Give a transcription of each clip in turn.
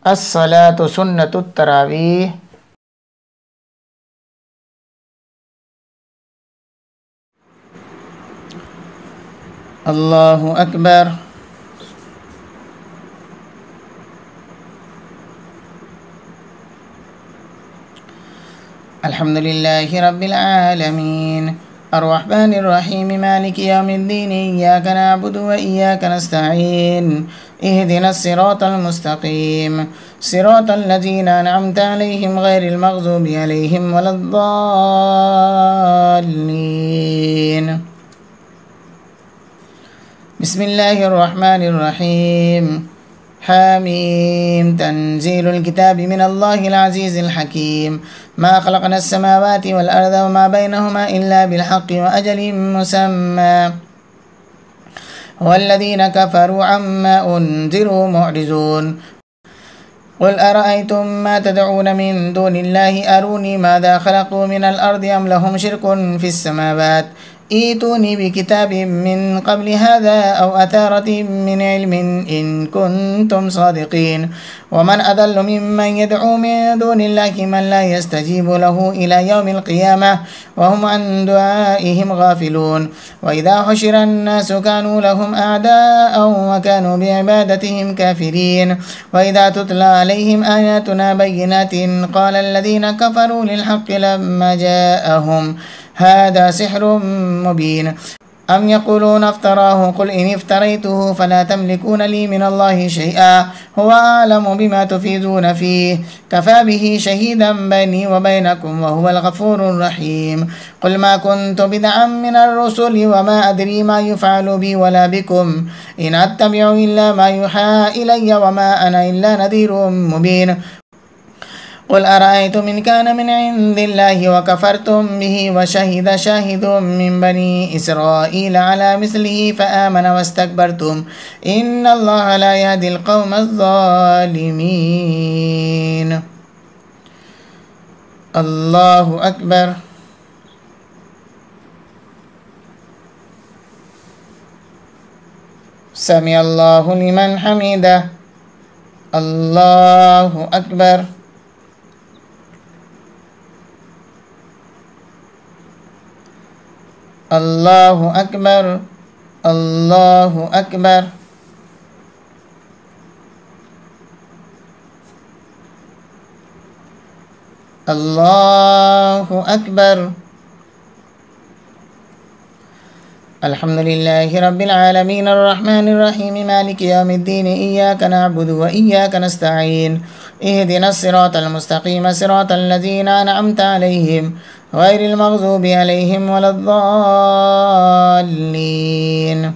الصلاة سنة التراويح. الله أكبر. الحمد لله رب العالمين الرحمن الرحيم مالك يوم الدين إياك نعبد وإياك نستعين اهدنا الصراط المستقيم صراط الذين أنعمت عليهم غير المغضوب عليهم ولا الضالين. بسم الله الرحمن الرحيم حميم تنزيل الكتاب من الله العزيز الحكيم ما خلقنا السماوات والأرض وما بينهما إلا بالحق وأجل مسمى والذين كفروا عما أنذروا معرضون. قل أرأيتم ما تدعون من دون الله أروني ماذا خلقوا من الأرض أم لهم شرك في السماوات ائتوني بكتاب من قبل هذا أو أثارة من علم إن كنتم صادقين. ومن أضل ممن يدعو من دون الله من لا يستجيب له إلى يوم القيامة وهم عن دعائهم غافلون. وإذا حشر الناس كانوا لهم أعداء وكانوا بعبادتهم كافرين. وإذا تتلى عليهم آياتنا بينات قال الذين كفروا للحق لما جاءهم هذا سحر مبين. أم يقولون افتراه قل إن افتريته فلا تملكون لي من الله شيئا هو أعلم بما تفيدون فيه كفى به شهيدا بيني وبينكم وهو الغفور الرحيم. قل ما كنت بدعا من الرسل وما أدري ما يفعل بي ولا بكم إن أتبع إلا ما يوحى إلي وما أنا إلا نذير مبين. قل أرأيتم إن كان من عند الله وكفرتم به وشهد شاهد من بني إسرائيل على مثله فآمن واستكبرتم إن الله لا يهدي القوم الظالمين. الله أكبر. سمع الله لمن حمده. الله أكبر. الله أكبر. الله أكبر. الله أكبر. الحمد لله رب العالمين الرحمن الرحيم مالك يوم الدين إياك نعبد وإياك نستعين اهدنا الصراط المستقيم صراط الذين أنعمت عليهم غير المغضوب عليهم ولا الضالين.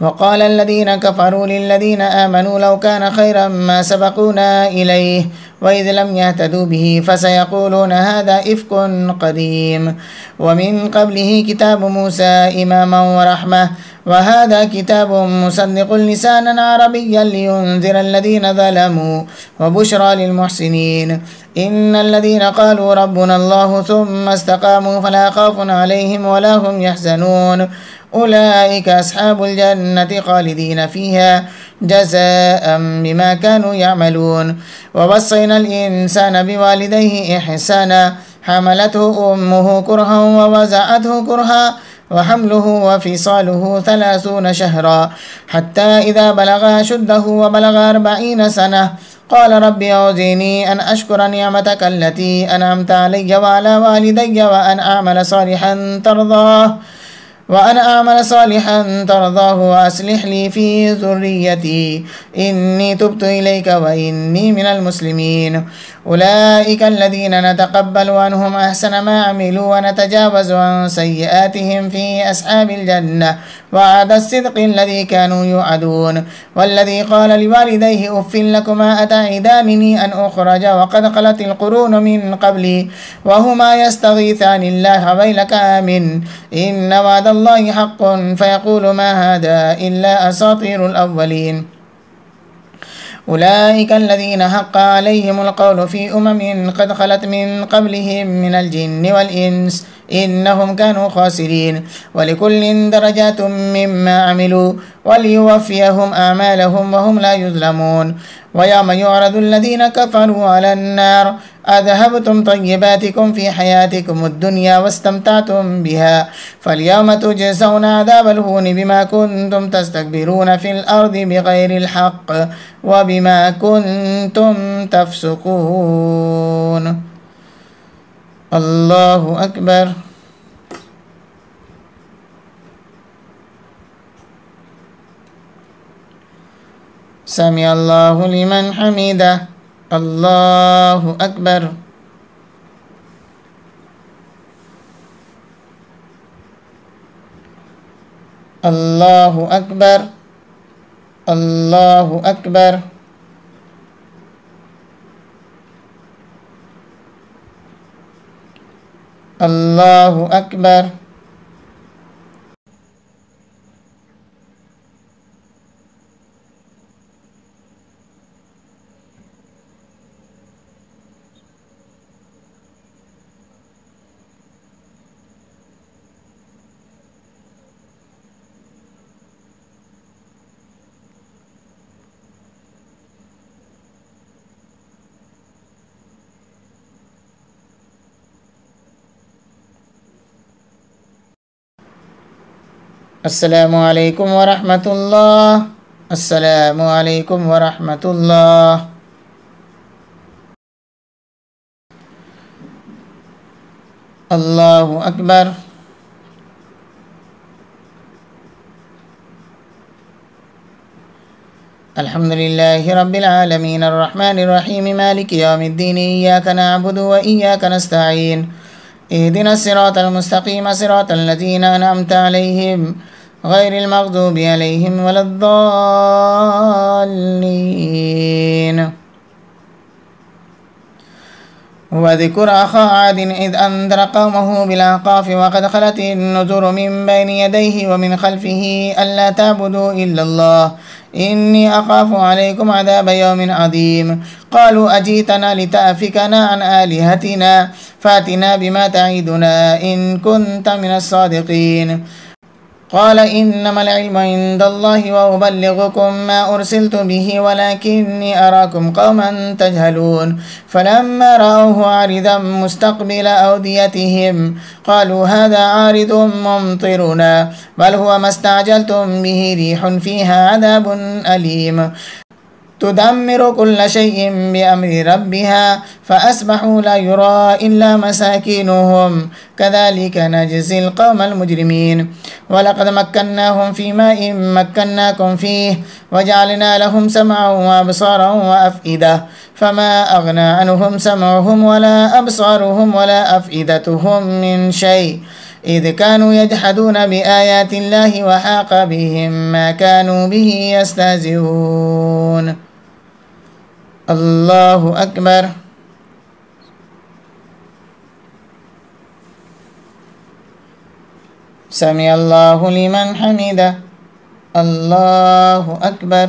وقال الذين كفروا للذين آمنوا لو كان خيرا ما سبقونا إليه وإذ لم يهتدوا به فسيقولون هذا إفك قديم. ومن قبله كتاب موسى إماما ورحمة وهذا كتاب مصدق لسانا عربيا لينذر الذين ظلموا وبشرى للمحسنين. إن الذين قالوا ربنا الله ثم استقاموا فلا خوف عليهم ولا هم يحزنون أولئك أصحاب الجنة خالدين فيها جزاء بما كانوا يعملون. ووصينا الإنسان بوالديه إحسانا حملته أمه كرها ووضعته كرها وحمله وفصاله 30 شهرا حتى إذا بلغ أشده وبلغ 40 سنة قال رب أوزعني أن أشكر نعمتك التي أنعمت علي وعلى والدي وأن أعمل صالحا ترضاه وأصلح لي في ذريتي إني تبت إليك وإني من المسلمين. أولئك الذين نتقبل عنهم أحسن ما عملوا ونتجاوز عن سيئاتهم في أصحاب الجنة وعد الصدق الذي كانوا يوعدون. والذي قال لوالديه أف لكما أتعدانني أن أخرج وقد خلت القرون من قبلي وهما يستغيثان الله ويلك آمن إن وعد الله حق فيقول ما هذا إلا أساطير الأولين. أولئك الذين حق عليهم القول في أمم قد خلت من قبلهم من الجن والإنس إنهم كانوا خاسرين ولكل درجات مما عملوا وليوفيهم أعمالهم وهم لا يظلمون ويوم يعرض الذين كفروا على النار أذهبتم طيباتكم في حياتكم الدنيا واستمتعتم بها فاليوم تجزون عذاب الهون بما كنتم تستكبرون في الأرض بغير الحق وبما كنتم تفسقون. الله أكبر. سمع الله لمن حمده. الله أكبر. الله أكبر. الله أكبر. الله أكبر. السلام عليكم ورحمة الله. السلام عليكم ورحمة الله. الله أكبر. الحمد لله رب العالمين الرحمن الرحيم مالك يوم الدين إياك نعبد وإياك نستعين اهدنا الصراط المستقيم صراط الذين أنعمت عليهم غير المغضوب عليهم ولا الضالين. واذكر أخا عاد إذ أنذر قومه بالأحقاف وقد خلت النذر من بين يديه ومن خلفه ألا تعبدوا إلا الله إني أخاف عليكم عذاب يوم عظيم. قالوا أجيتنا لتأفكنا عن آلهتنا فأتنا بما تعيدنا إن كنت من الصادقين. قال إنما العلم عند الله وأبلغكم ما أرسلت به ولكني أراكم قوما تجهلون. فلما رأوه عارضا مستقبل أوديتهم قالوا هذا عارض ممطرنا بل هو ما استعجلتم به ريح فيها عذاب أليم تدمر كل شيء بأمر ربها فأصبحوا لا يرى إلا مساكنهم كذلك نجزي القوم المجرمين. ولقد مكناهم في ماء مكناكم فيه وجعلنا لهم سمعا وأبصارا وأفئدة فما أغنى عنهم سمعهم ولا أبصارهم ولا أفئدتهم من شيء إذ كانوا يجحدون بآيات الله وحاق بهم ما كانوا به يستهزئون. الله أكبر. سمع الله لمن حمده. الله أكبر.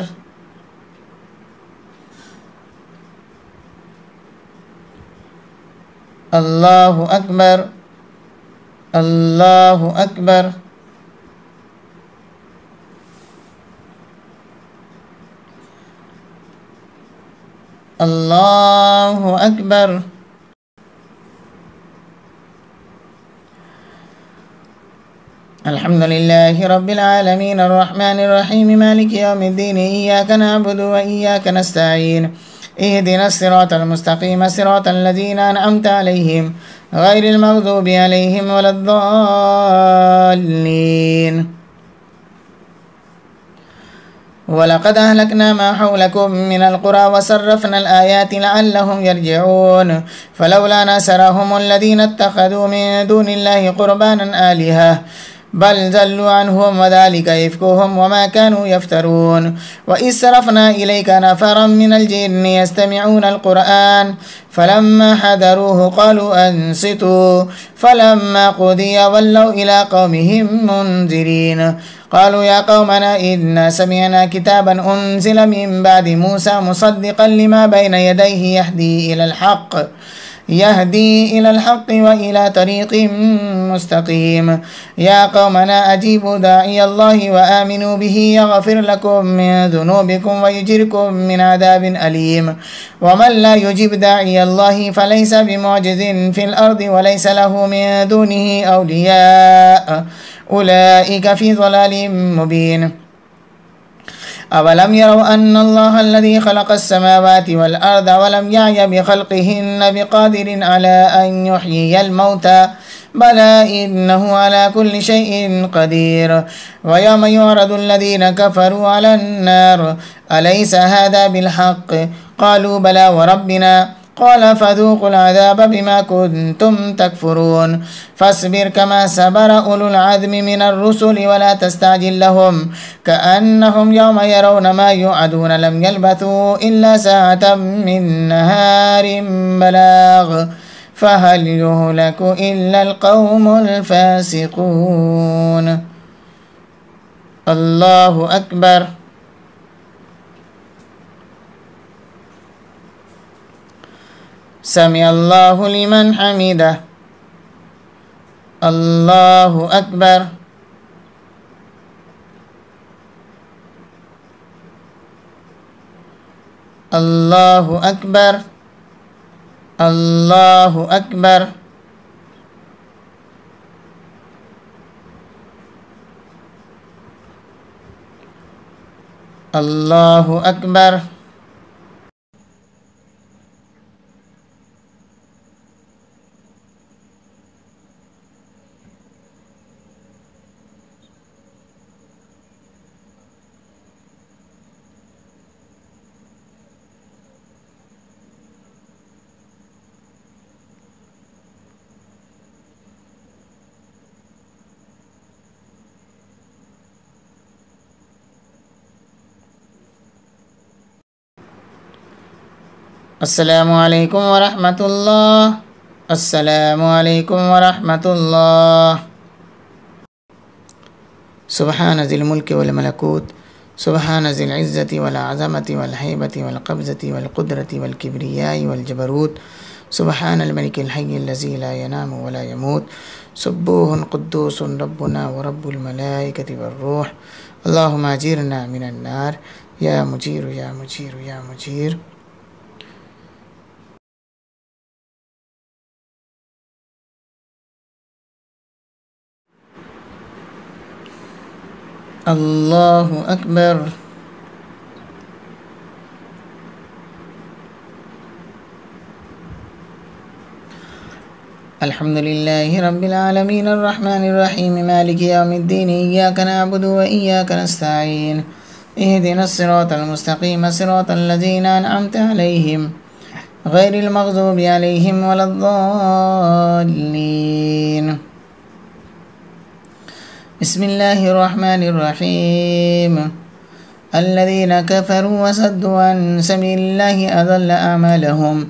الله أكبر. الله أكبر. الله أكبر. الحمد لله رب العالمين الرحمن الرحيم مالك يوم الدين إياك نعبد وإياك نستعين اهدنا الصراط المستقيم صراط الذين أنعمت عليهم غير المغضوب عليهم ولا الضالين. ولقد أهلكنا ما حولكم من القرى وصرفنا الآيات لعلهم يرجعون فلولا نصرهم الذين اتخذوا من دون الله قربانا آلهة بل ضلوا عنهم وذلك إفكهم وما كانوا يفترون. وإذ صرفنا إليك نفرا من الجن يستمعون القرآن فلما حضروه قالوا أنصتوا فلما قضي ولوا إلى قومهم منذرين قالوا يا قومنا إنا سمعنا كتابا أنزل من بعد موسى مصدقا لما بين يديه يهدي إلى الحق وإلى طريق مستقيم. يا قومنا أجيبوا داعي الله وآمنوا به يغفر لكم من ذنوبكم ويجركم من عذاب أليم. ومن لا يجيب داعي الله فليس بمعجز في الأرض وليس له من دونه أولياء أولئك في ضلال مبين. أولم يروا أن الله الذي خلق السماوات والأرض ولم يعي بخلقهن بقادر على أن يحيي الموتى بلى إنه على كل شيء قدير. ويوم يعرض الذين كفروا على النار أليس هذا بالحق قالوا بلى وربنا قال فذوقوا العذاب بما كنتم تكفرون. فاصبر كما صبر أولو العزم من الرسل ولا تستعجل لهم كأنهم يوم يرون ما يوعدون لم يلبثوا إلا ساعة من نهار بلاغ فهل يهلك إلا القوم الفاسقون. الله أكبر. سمع الله لمن حمده. الله أكبر. الله أكبر. الله أكبر. الله أكبر. السلام عليكم ورحمة الله. السلام عليكم ورحمة الله. سبحان ذي الملك والملكوت سبحان ذي العزة والعظمة والهيبة والقبضة والقدرة والكبرياء والجبروت سبحان الملك الحي الذي لا ينام ولا يموت سبوح قدوس ربنا ورب الملائكة والروح. اللهم أجرنا من النار يا مجير يا مجير يا مجير. الله أكبر. الحمد لله رب العالمين الرحمن الرحيم مالك يوم الدين إياك نعبد وإياك نستعين اهدنا الصراط المستقيم صراط الذين أنعمت عليهم غير المغضوب عليهم ولا الضالين. بسم الله الرحمن الرحيم. الذين كفروا وصدوا عن سبيل الله أضل أعمالهم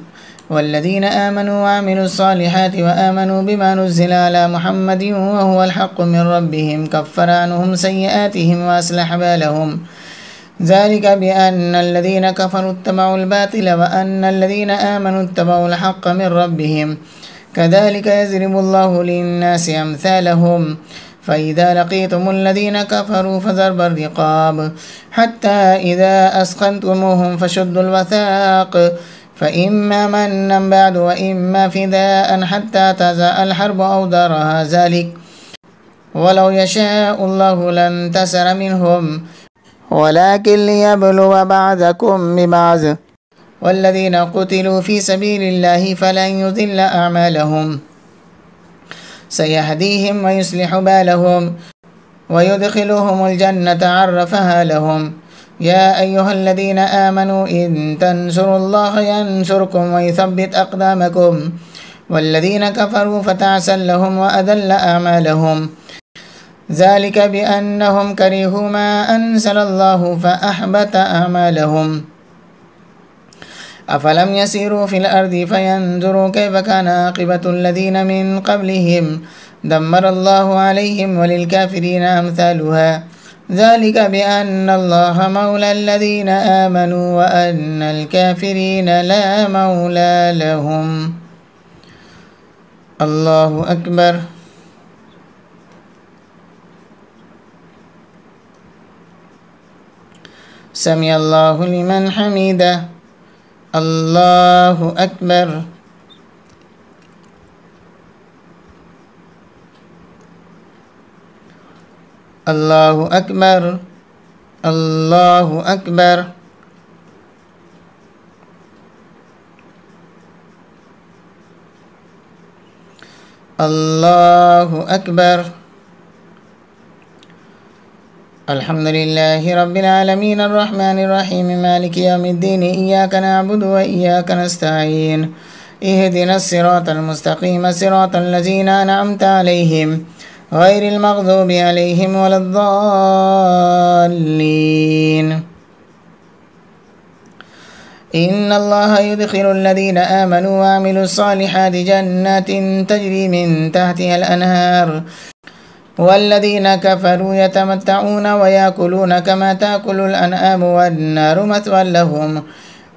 والذين آمنوا وعملوا الصالحات وآمنوا بما نزل على محمد وهو الحق من ربهم كفر عنهم سيئاتهم وأصلح بالهم ذلك بأن الذين كفروا اتبعوا الباطل وأن الذين آمنوا اتبعوا الحق من ربهم كذلك يضرب الله للناس أمثالهم فإذا لقيتم الذين كفروا فضرب الرقاب حتى إذا أثخنتموهم فشدوا الوثاق فإما منا بعد وإما فداء حتى تضع الحرب أوزارها ذلك ولو يشاء الله لانتصر منهم ولكن ليبلو بعضكم ببعض والذين قتلوا في سبيل الله فلن يضل أعمالهم سيهديهم ويصلح بالهم ويدخلهم الجنة عرفها لهم. يا أيها الذين آمنوا إن تنصروا الله ينصركم ويثبت أقدامكم والذين كفروا فتعسا لهم وأذل أعمالهم ذلك بأنهم كرهوا ما أنزل الله فأحبط أعمالهم. أفلم يسيروا في الأرض فينظروا كيف كان عاقبة الذين من قبلهم دمر الله عليهم وللكافرين أمثالها ذلك بأن الله مولى الذين آمنوا وأن الكافرين لا مولى لهم. الله أكبر. سمع الله لمن حمده. الله أكبر. الله أكبر. الله أكبر. الله أكبر. الحمد لله رب العالمين الرحمن الرحيم مالك يوم الدين إياك نعبد وإياك نستعين اهدنا الصراط المستقيم صراط الذين أنعمت عليهم غير المغضوب عليهم ولا الضالين. إن الله يدخل الذين آمنوا وعملوا الصالحات جنات تجري من تحتها الأنهار والذين كفروا يتمتعون ويأكلون كما تأكل الأنعام والنار مثوى لهم.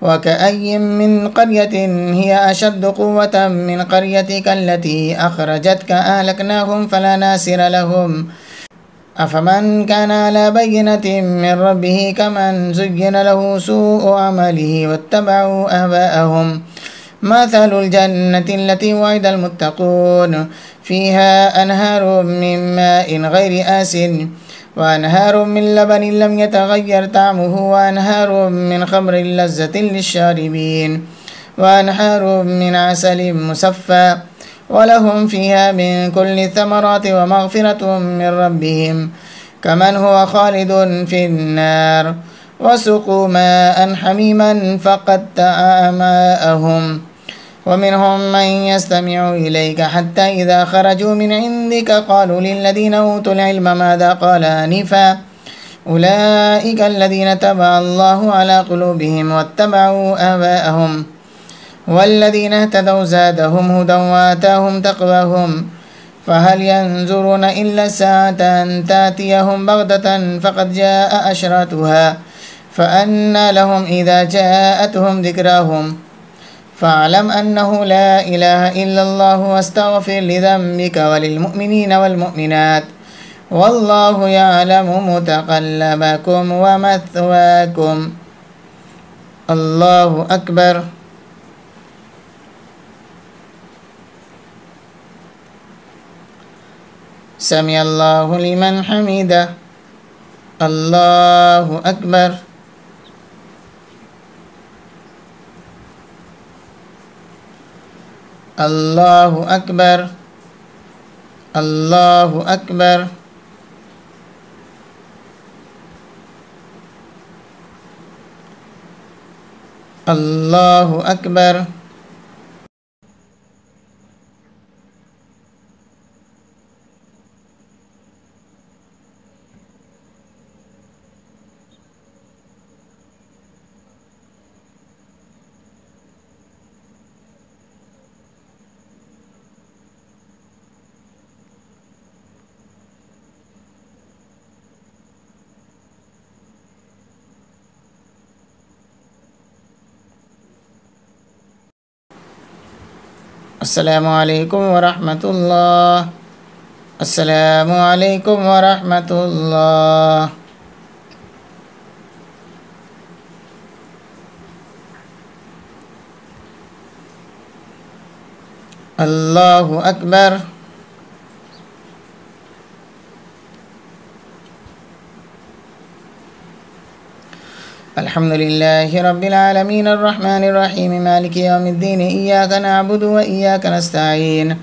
وكأي من قرية هي أشد قوة من قريتك التي أخرجتك أهلكناهم فلا ناصر لهم. أفمن كان على بينة من ربه كمن زين له سوء عمله واتبعوا أهواءهم. مثل الجنة التي وعد المتقون فيها أنهار من ماء غير آسن وأنهار من لبن لم يتغير طعمه وأنهار من خمر لذة للشاربين وأنهار من عسل مصفى ولهم فيها من كل الثمرات ومغفرة من ربهم كمن هو خالد في النار وسقوا ماء حميما فقطع أمعاءهم. ومنهم من يستمع إليك حتى إذا خرجوا من عندك قالوا للذين أوتوا العلم ماذا قال آنفا أولئك الذين تبع الله على قلوبهم واتبعوا أهواءهم والذين اهتدوا زادهم هدى وآتاهم تقواهم فهل ينظرون إلا الساعة أن تأتيهم بغتة فقد جاء أشراطها فأنى لهم إذا جاءتهم ذكراهم فاعلم أنه لا إله إلا الله واستغفر لذنبك وللمؤمنين والمؤمنات والله يعلم متقلبكم ومثواكم. الله أكبر. سمع الله لمن حمده. الله أكبر. الله أكبر. الله أكبر. الله أكبر. السلام عليكم ورحمة الله. السلام عليكم ورحمة الله. الله أكبر. الحمد لله رب العالمين الرحمن الرحيم مالك يوم الدين إياك نعبد وإياك نستعين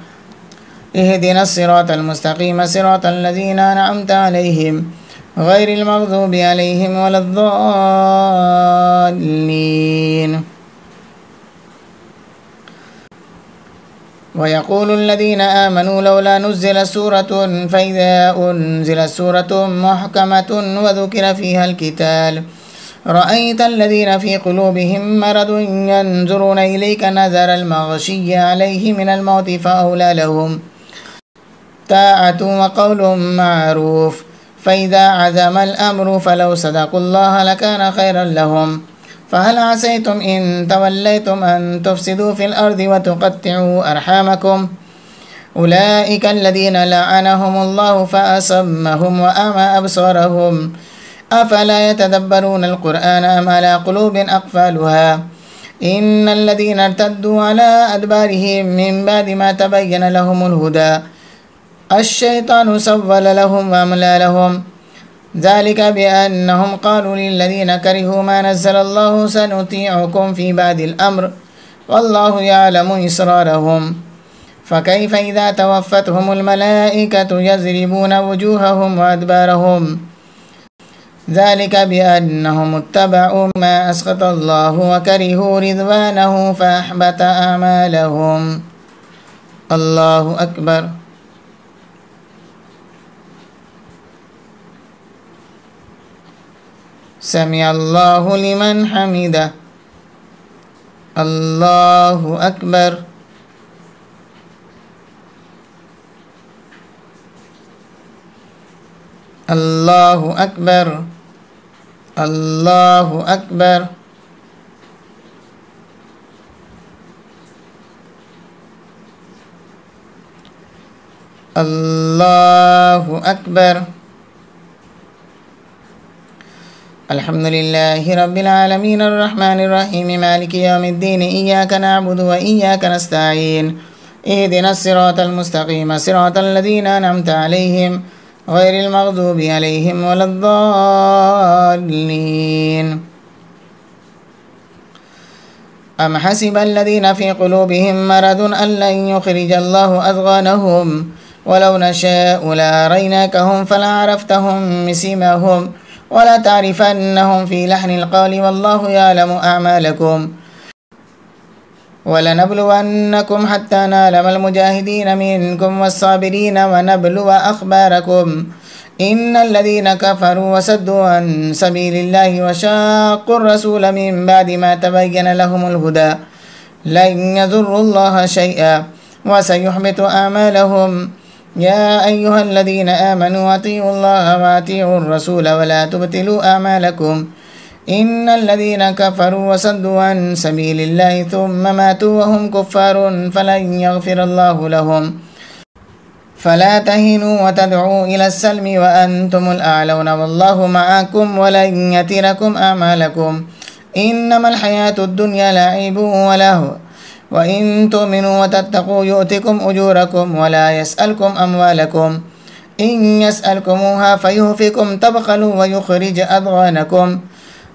اهدنا الصراط المستقيم صراط الذين أنعمت عليهم غير المغضوب عليهم ولا الضالين. ويقول الذين آمنوا لولا نزل سورة فإذا أنزلت سورة محكمة وذكر فيها القتال رأيت الذين في قلوبهم مرض ينظرون إليك نظر المغشي عليه من الموت فأولى لهم طاعة وقول معروف فإذا عزم الأمر فلو صدقوا الله لكان خيرا لهم فهل عسيتم إن توليتم أن تفسدوا في الأرض وتقطعوا أرحامكم أولئك الذين لعنهم الله فأصمهم وأعمى أبصارهم أفلا يتدبرون القرآن أم على قلوب أقفالها إن الذين ارتدوا على أدبارهم من بعد ما تبين لهم الهدى الشيطان سول لهم وأملى لهم ذلك بأنهم قالوا للذين كرهوا ما نزل الله سنطيعكم في بعض الأمر والله يعلم إسرارهم فكيف إذا توفتهم الملائكة يضربون وجوههم وأدبارهم ذلك بأنهم اتبعوا ما أسخط الله وكرهوا رضوانه فأحبط أعمالهم. الله أكبر. سمع الله لمن حمده. الله أكبر. الله أكبر. الله أكبر. الله أكبر. الحمد لله رب العالمين الرحمن الرحيم مالك يوم الدين إياك نعبد وإياك نستعين اهدنا الصراط المستقيم صراط الذين أنعمت عليهم غير المغضوب عليهم ولا الضالين. أم حسب الذين في قلوبهم مرض أن لن يخرج الله أضغانهم ولو نشاء لأريناكهم فلعرفتهم بسيماهم ولتعرفنهم في لحن القول والله يعلم أعمالكم ولنبلونكم حتى نعلم المجاهدين منكم والصابرين ونبلو أخباركم إن الذين كفروا وصدوا عن سبيل الله وشاقوا الرسول من بعد ما تبين لهم الهدى لن يضروا الله شيئا وسيحبط أعمالهم. يا أيها الذين آمنوا أطيعوا الله وأطيعوا الرسول ولا تبطلوا أعمالكم إن الذين كفروا وصدوا عن سبيل الله ثم ماتوا وهم كفار فلن يغفر الله لهم فلا تهنوا وتدعوا إلى السلم وأنتم الأعلون والله معكم ولن يتركم أعمالكم إنما الحياة الدنيا لعب ولهو وإن تؤمنوا وتتقوا يؤتكم أجوركم ولا يسألكم أموالكم إن يسألكموها فيوفكم تبخلوا ويخرج أضغانكم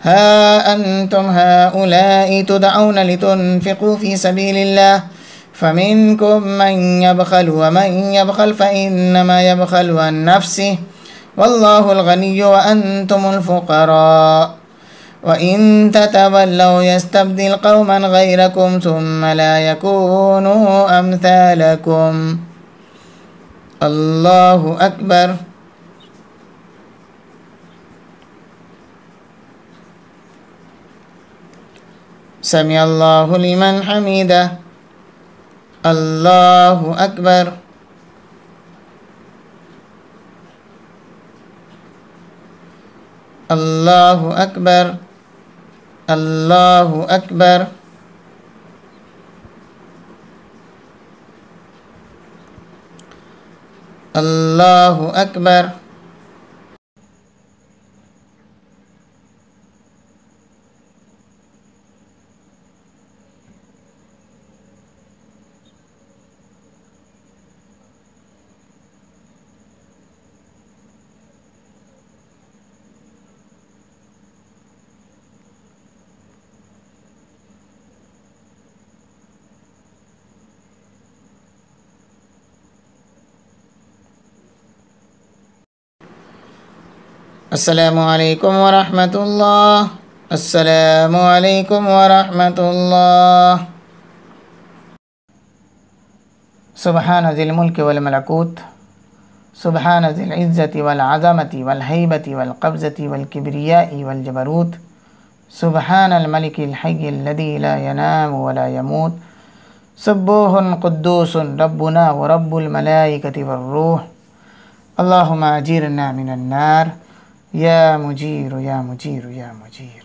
ها أنتم هؤلاء تدعون لتنفقوا في سبيل الله فمنكم من يبخل ومن يبخل فإنما يبخل عن نفسه والله الغني وأنتم الفقراء وإن تتولوا يستبدل قوما غيركم ثم لا يكونوا أمثالكم. الله أكبر. سمع الله لمن حمده. الله أكبر. الله أكبر. الله أكبر. الله أكبر. السلام عليكم ورحمة الله. السلام عليكم ورحمة الله. سبحان ذي الملك والملكوت سبحان ذي العزة والعظمة والهيبة والقبضة والكبرياء والجبروت سبحان الملك الحي الذي لا ينام ولا يموت سبوح قدوس ربنا ورب الملائكة والروح اللهم أجيرنا من النار يا مجير يا مجير يا مجير.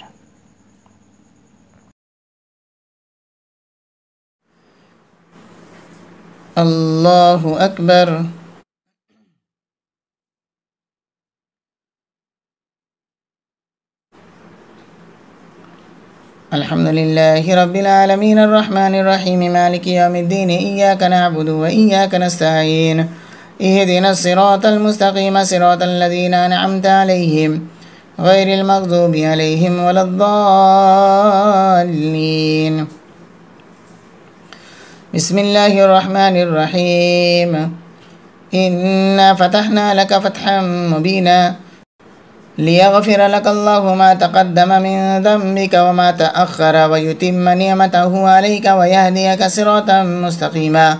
الله أكبر. الحمد لله رب العالمين الرحمن الرحيم مالك يوم الدين إياك نعبد وإياك نستعين اهدنا الصراط المستقيم صراط الذين أنعمت عليهم غير المغضوب عليهم ولا الضالين. بسم الله الرحمن الرحيم. إنا فتحنا لك فتحا مبينا ليغفر لك الله ما تقدم من ذنبك وما تأخر ويتم نعمته عليك ويهديك صراطا مستقيما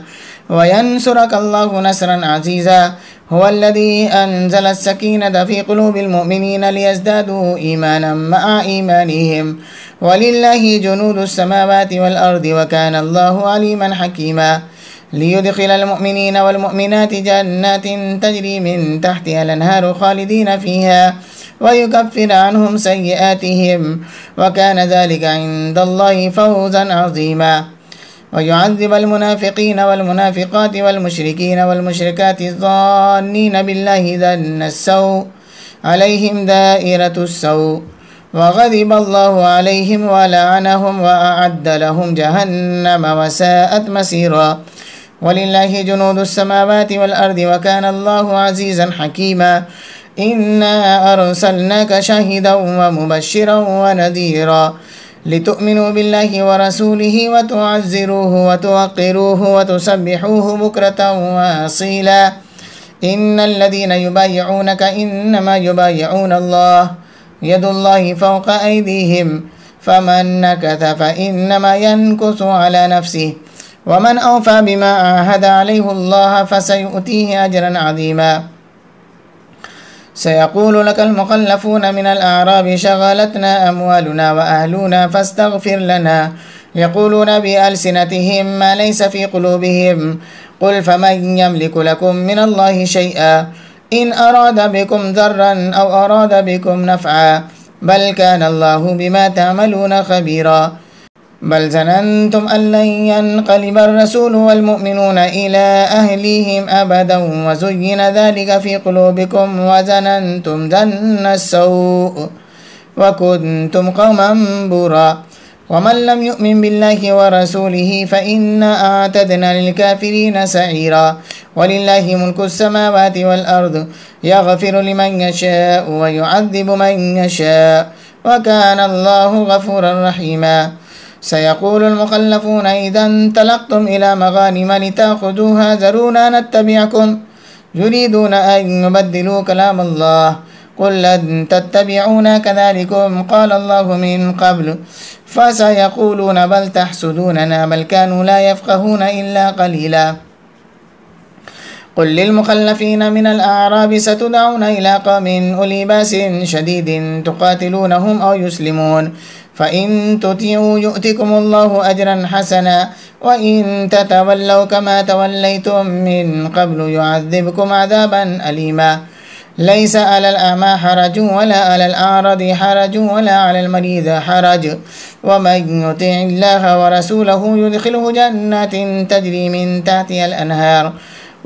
وينصرك الله نصرا عزيزا. هو الذي أنزل السكينة في قلوب المؤمنين ليزدادوا إيمانا مع إيمانهم ولله جنود السماوات والأرض وكان الله عليما حكيما. ليدخل المؤمنين والمؤمنات جنات تجري من تحتها الأنهار خالدين فيها ويكفر عنهم سيئاتهم وكان ذلك عند الله فوزا عظيما. ويعذب المنافقين والمنافقات والمشركين والمشركات الظانين بالله ظن السوء عليهم دائرة السوء وغضب الله عليهم ولعنهم وأعد لهم جهنم وساءت مصيرا. ولله جنود السماوات والأرض وكان الله عزيزا حكيما. إنا أرسلناك شاهدا ومبشرا ونذيرا لتؤمنوا بالله ورسوله وتعزروه وتوقروه وتسبحوه بكرة وأصيلا. إن الذين يبايعونك إنما يبايعون الله يد الله فوق أيديهم فمن نكث فإنما ينكث على نفسه ومن أوفى بما عاهد عليه الله فسيؤتيه أجرا عظيما. سيقول لك المخلفون من الأعراب شغلتنا أموالنا وأهلنا فاستغفر لنا يقولون بألسنتهم ما ليس في قلوبهم قل فمن يملك لكم من الله شيئا إن أراد بكم ضرا أو أراد بكم نفعا بل كان الله بما تعملون خبيرا. بل ظننتم أن لن ينقلب الرسول والمؤمنون إلى أهليهم أبدا وزين ذلك في قلوبكم وظننتم ظن السوء وكنتم قوما بورا. ومن لم يؤمن بالله ورسوله فإنا أعتدنا للكافرين سعيرا. ولله ملك السماوات والأرض يغفر لمن يشاء ويعذب من يشاء وكان الله غفورا رحيما. سيقول المخلفون إذا انطلقتم إلى مغانم لتأخذوها ذرونا نتبعكم يريدون أن يبدلوا كلام الله قل لن تتبعونا كذلكم قال الله من قبل فسيقولون بل تحسدوننا بل كانوا لا يفقهون إلا قليلا. قل للمخلفين من الأعراب ستدعون إلى قوم أولي بأس شديد تقاتلونهم أو يسلمون فإن تطيعوا يؤتكم الله أجرا حسنا وإن تتولوا كما توليتم من قبل يعذبكم عذابا أليما. ليس على الأعمى حرج ولا على الأعرج حرج ولا على المريض حرج ومن يطع الله ورسوله يدخله جنات تجري من تحتها الأنهار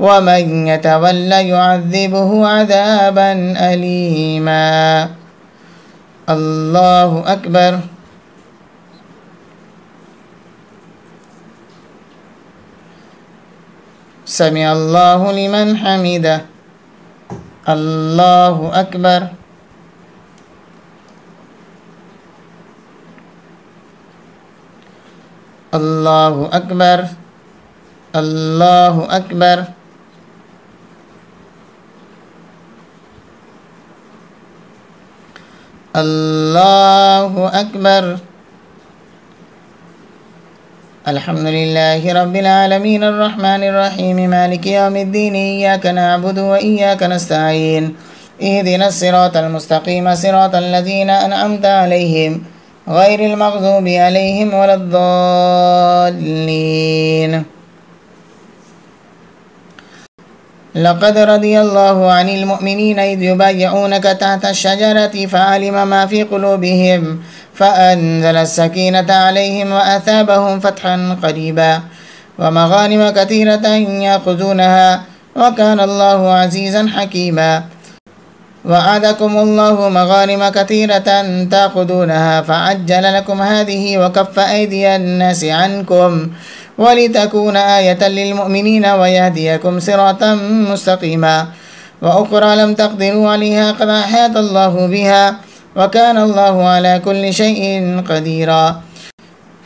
ومن يتولى يعذبه عذابا أليما. الله أكبر. سمع الله لمن حمده. الله أكبر. الله أكبر. الله أكبر. الله أكبر. الحمد لله رب العالمين الرحمن الرحيم مالك يوم الدين إياك نعبد وإياك نستعين اهدنا الصراط المستقيم صراط الذين أنعمت عليهم غير المغضوب عليهم ولا الضالين. لقد رضي الله عن المؤمنين إذ يبايعونك تحت الشجرة فعلم ما في قلوبهم فأنزل السكينة عليهم وأثابهم فتحا قريبا. ومغانم كثيرة يأخذونها وكان الله عزيزا حكيما. وعدكم الله مغانم كثيرة تأخذونها فعجل لكم هذه وكف أيدي الناس عنكم ولتكون آية للمؤمنين ويهديكم صراطا مستقيما. وأخرى لم تقدروا عليها قد أحاط الله بها وكان الله على كل شيء قديرا.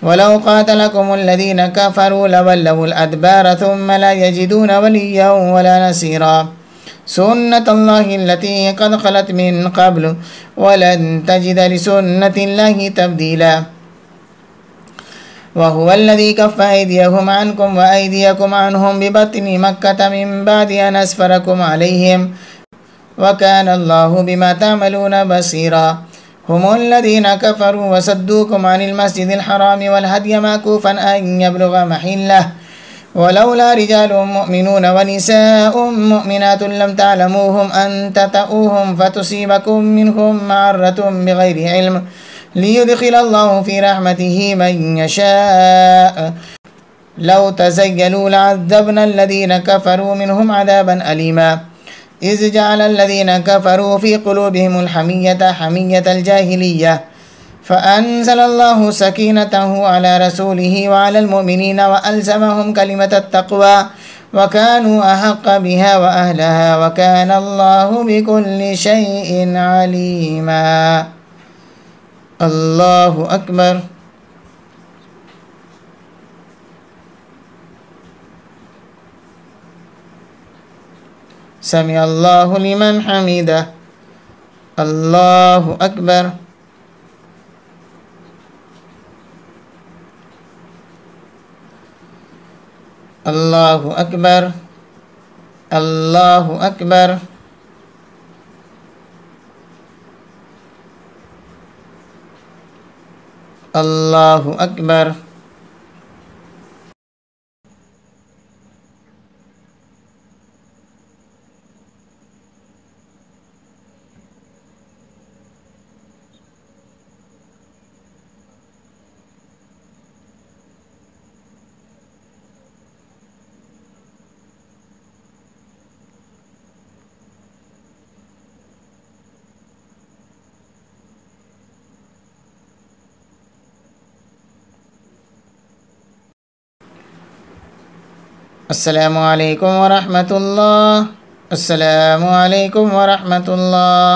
ولو قاتلكم الذين كفروا لولوا الأدبار ثم لا يجدون وليا ولا نصيرا. سنة الله التي قد خلت من قبل ولن تجد لسنة الله تبديلا. وهو الذي كف أيديهم عنكم وأيديكم عنهم ببطن مكة من بعد أن أسفركم عليهم وكان الله بما تعملون بصيرا. هم الذين كفروا وصدوكم عن المسجد الحرام والهدي معكوفا أن يبلغ محله ولولا رجال مؤمنون ونساء مؤمنات لم تعلموهم أن تطؤوهم فتصيبكم منهم معرة بغير علم ليدخل الله في رحمته من يشاء. لو تزيلوا لعذبنا الذين كفروا منهم عذابا أليما. إذ جعل الذين كفروا في قلوبهم الحمية حمية الجاهلية فأنزل الله سكينته على رسوله وعلى المؤمنين وألزمهم كلمة التقوى وكانوا أحق بها وأهلها وكان الله بكل شيء عليما. الله أكبر. سمع الله لمن حمده. الله أكبر. الله أكبر. الله أكبر. الله أكبر. السلام عليكم ورحمة الله. السلام عليكم ورحمة الله.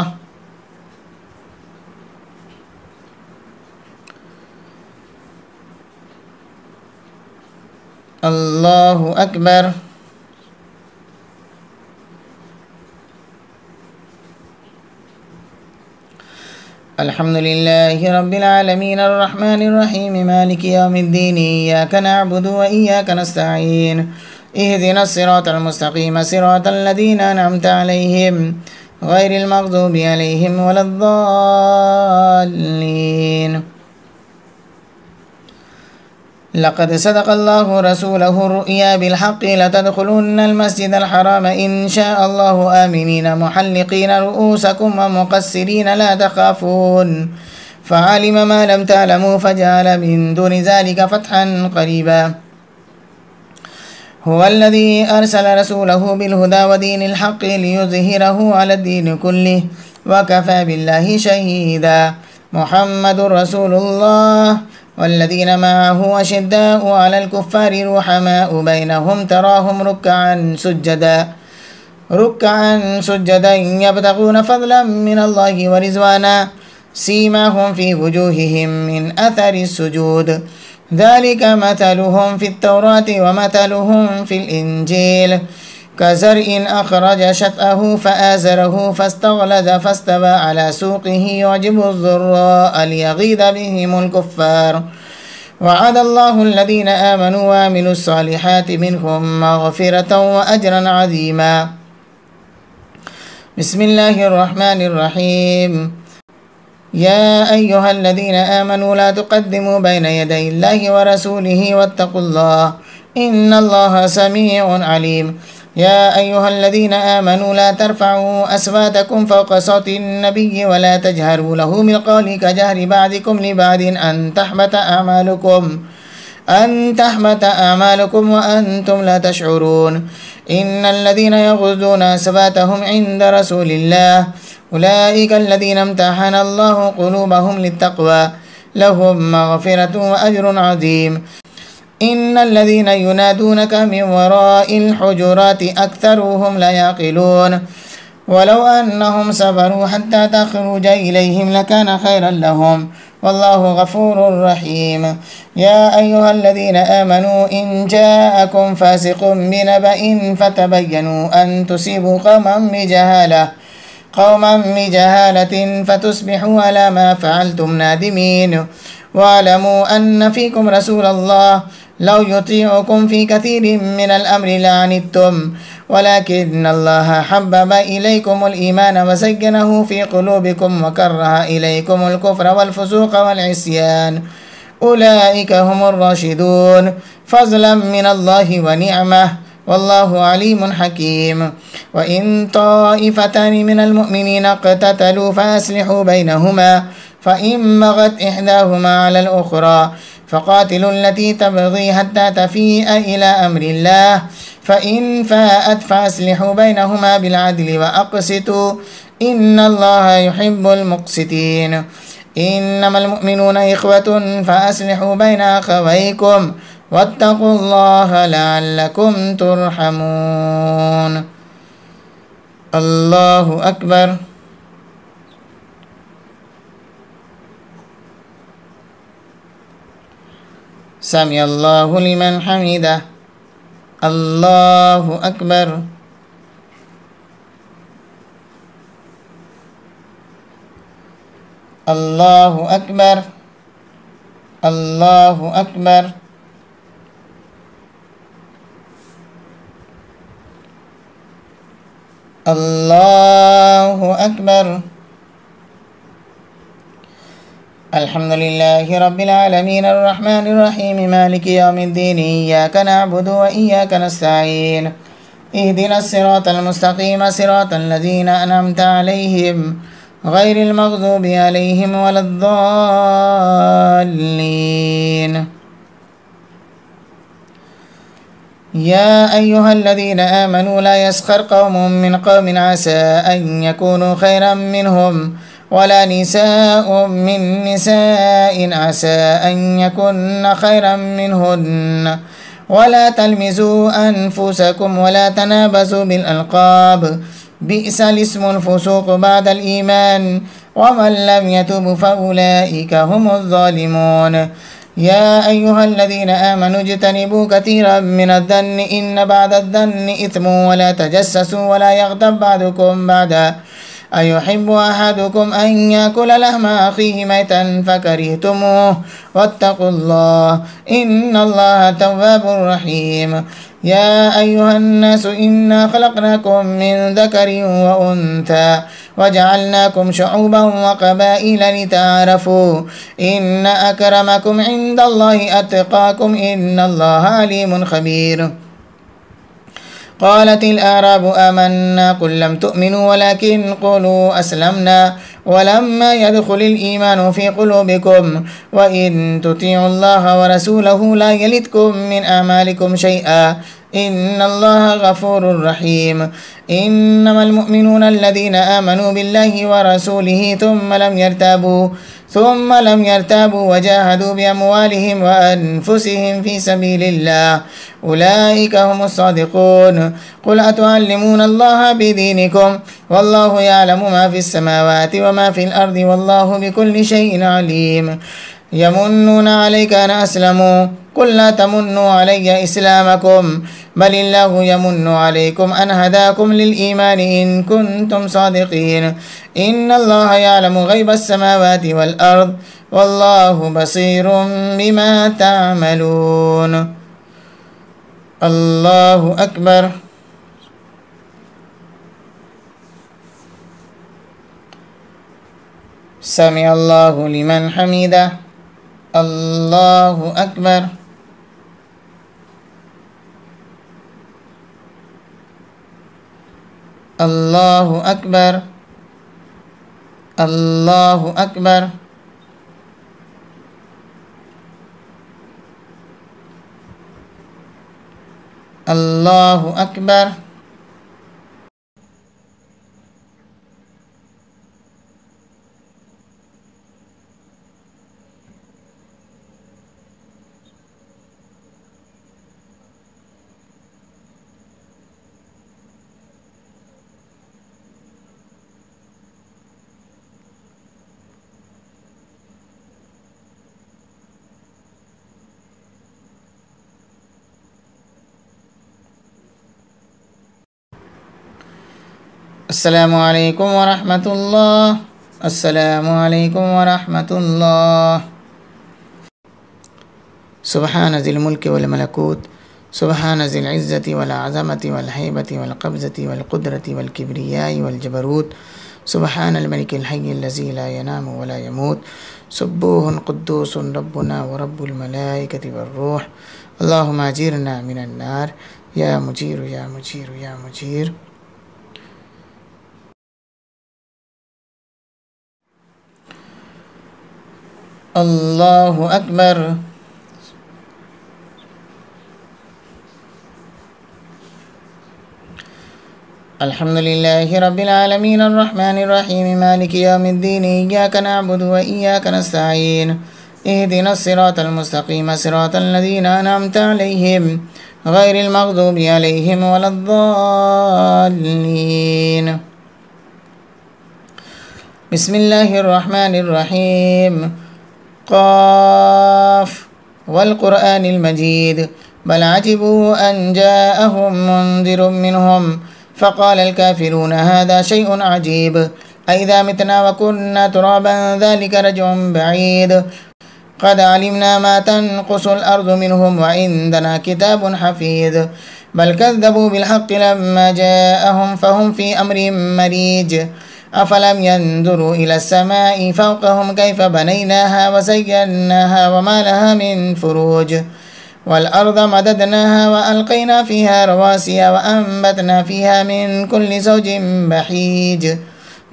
الله أكبر. الحمد لله رب العالمين الرحمن الرحيم مالك يوم الدين إياك نعبد وإياك نستعين اهدنا الصراط المستقيم صراط الذين أنعمت عليهم غير المغضوب عليهم ولا الضالين. لقد صدق الله رسوله الرؤيا بالحق لتدخلن المسجد الحرام إن شاء الله آمنين محلقين رؤوسكم ومقصرين لا تخافون فعلم ما لم تعلموا فجعل من دون ذلك فتحا قريبا. هو الذي أرسل رسوله بالهدى ودين الحق ليظهره على الدين كله وكفى بالله شهيدا. محمد رسول الله والذين معه أشداء على الكفار رحماء بينهم تراهم ركعا سجدا يبتغون فضلا من الله ورضوانا سيماهم في وجوههم من أثر السجود ذلك مثلهم في التوراة ومثلهم في الإنجيل كزرع أخرج شطأه فآزره فاستغلظ فاستوى على سوقه يعجب الضراء ليغيظ بهم الكفار وعد الله الذين آمنوا وعملوا الصالحات منهم مغفرة وأجرا عظيما. بسم الله الرحمن الرحيم. يا أيها الذين آمنوا لا تقدموا بين يدي الله ورسوله واتقوا الله إن الله سميع عليم. يا أيها الذين آمنوا لا ترفعوا أصواتكم فوق صوت النبي ولا تجهروا له بالقول كجهر بعضكم لبعض أن تحبط أن تحبط أعمالكم وأنتم لا تشعرون. إن الذين يغضون أصواتهم عند رسول الله أولئك الذين امتحن الله قلوبهم للتقوى لهم مغفرة وأجر عظيم. إن الذين ينادونك من وراء الحجرات أكثرهم لا يعقلون. ولو أنهم صبروا حتى تخرج إليهم لكان خيرا لهم والله غفور رحيم. يا أيها الذين آمنوا إن جاءكم فاسق بنبأ فتبينوا أن تصيبوا قوما بجهالة فتصبحوا على ما فعلتم نادمين. واعلموا أن فيكم رسول الله لو يطيعكم في كثير من الأمر لعنتم ولكن الله حبب إليكم الإيمان وزينه في قلوبكم وكره إليكم الكفر والفسوق والعصيان أولئك هم الراشدون فضلا من الله ونعمه والله عليم حكيم. وإن طائفتان من المؤمنين اقتتلوا فأصلحوا بينهما فإن بغت إحداهما على الأخرى فقاتلوا التي تبغي حتى تفيء إلى أمر الله فإن فاءت فأصلحوا بينهما بالعدل وأقسطوا إن الله يحب المقسطين. إنما المؤمنون إخوة فأصلحوا بين أخويكم واتقوا الله لعلكم ترحمون. الله أكبر. سمع الله لمن حمده. الله أكبر. الله أكبر. الله أكبر. الله أكبر. الحمد لله رب العالمين الرحمن الرحيم مالك يوم الدين إياك نعبد وإياك نستعين اهدنا الصراط المستقيم صراط الذين أنعمت عليهم غير المغضوب عليهم ولا الضالين. يا أيها الذين آمنوا لا يسخر قوم من قوم عسى أن يكونوا خيرا منهم ولا نساء من نساء عسى أن يكن خيرا منهن ولا تلمزوا أنفسكم ولا تنابزوا بالألقاب بئس الاسم الفسوق بعد الإيمان ومن لم يتب فأولئك هم الظالمون. يا أيها الذين آمنوا اجتنبوا كثيرا من الظن إن بعد الظن إثم ولا تجسسوا ولا يغتب بعضكم بعضا أيحب أحدكم أن يأكل لحم أخيه ميتا فكرهتموه واتقوا الله إن الله تواب رحيم. يا أيها الناس إنا خلقناكم من ذكر وأنثى وجعلناكم شعوبا وقبائل لتعارفوا إن أكرمكم عند الله أتقاكم إن الله عليم خبير. قالت الأعراب آمنا قل لم تؤمنوا ولكن قولوا أسلمنا ولما يدخل الإيمان في قلوبكم وإن تطيعوا الله ورسوله لا يلتكم من أعمالكم شيئا إن الله غفور رحيم. إنما المؤمنون الذين آمنوا بالله ورسوله ثم لم يرتابوا وجاهدوا بأموالهم وأنفسهم في سبيل الله أولئك هم الصادقون. قل أتعلمون الله بدينكم والله يعلم ما في السماوات وما في الأرض والله بكل شيء عليم. يمنون عليك أن أسلموا قل لا تمنوا علي إسلامكم بل الله يمن عليكم أن هداكم للإيمان إن كنتم صادقين. إن الله يعلم غيب السماوات والأرض والله بصير بما تعملون. الله أكبر. سمع الله لمن حمده. الله أكبر. الله أكبر. الله أكبر. الله أكبر. السلام عليكم ورحمة الله. السلام عليكم ورحمة الله. سبحان ذي الملك والملكوت، سبحان ذي العزة والعظمة والهيبة والقبضة والقدرة والكبرياء والجبروت، سبحان الملك الحي الذي لا ينام ولا يموت، سبوح قدوس ربنا ورب الملائكة والروح. اللهم أجرنا من النار يا مجير يا مجير يا مجير. الله أكبر. الحمد لله رب العالمين الرحمن الرحيم مالك يوم الدين، إياك نعبد وإياك نستعين، اهدنا الصراط المستقيم صراط الذين أنعمت عليهم غير المغضوب عليهم ولا الضالين. بسم الله الرحمن الرحيم. قاف والقرآن المجيد، بل عجبوا أن جاءهم منذر منهم فقال الكافرون هذا شيء عجيب، أئذا متنا وكنا ترابا ذلك رجع بعيد، قد علمنا ما تنقص الأرض منهم وعندنا كتاب حفيظ، بل كذبوا بالحق لما جاءهم فهم في أمر مريج، أفلم ينظروا إلى السماء فوقهم كيف بنيناها وزيناها وما لها من فروج، والأرض مددناها وألقينا فيها رواسي وأنبتنا فيها من كل زوج بهيج،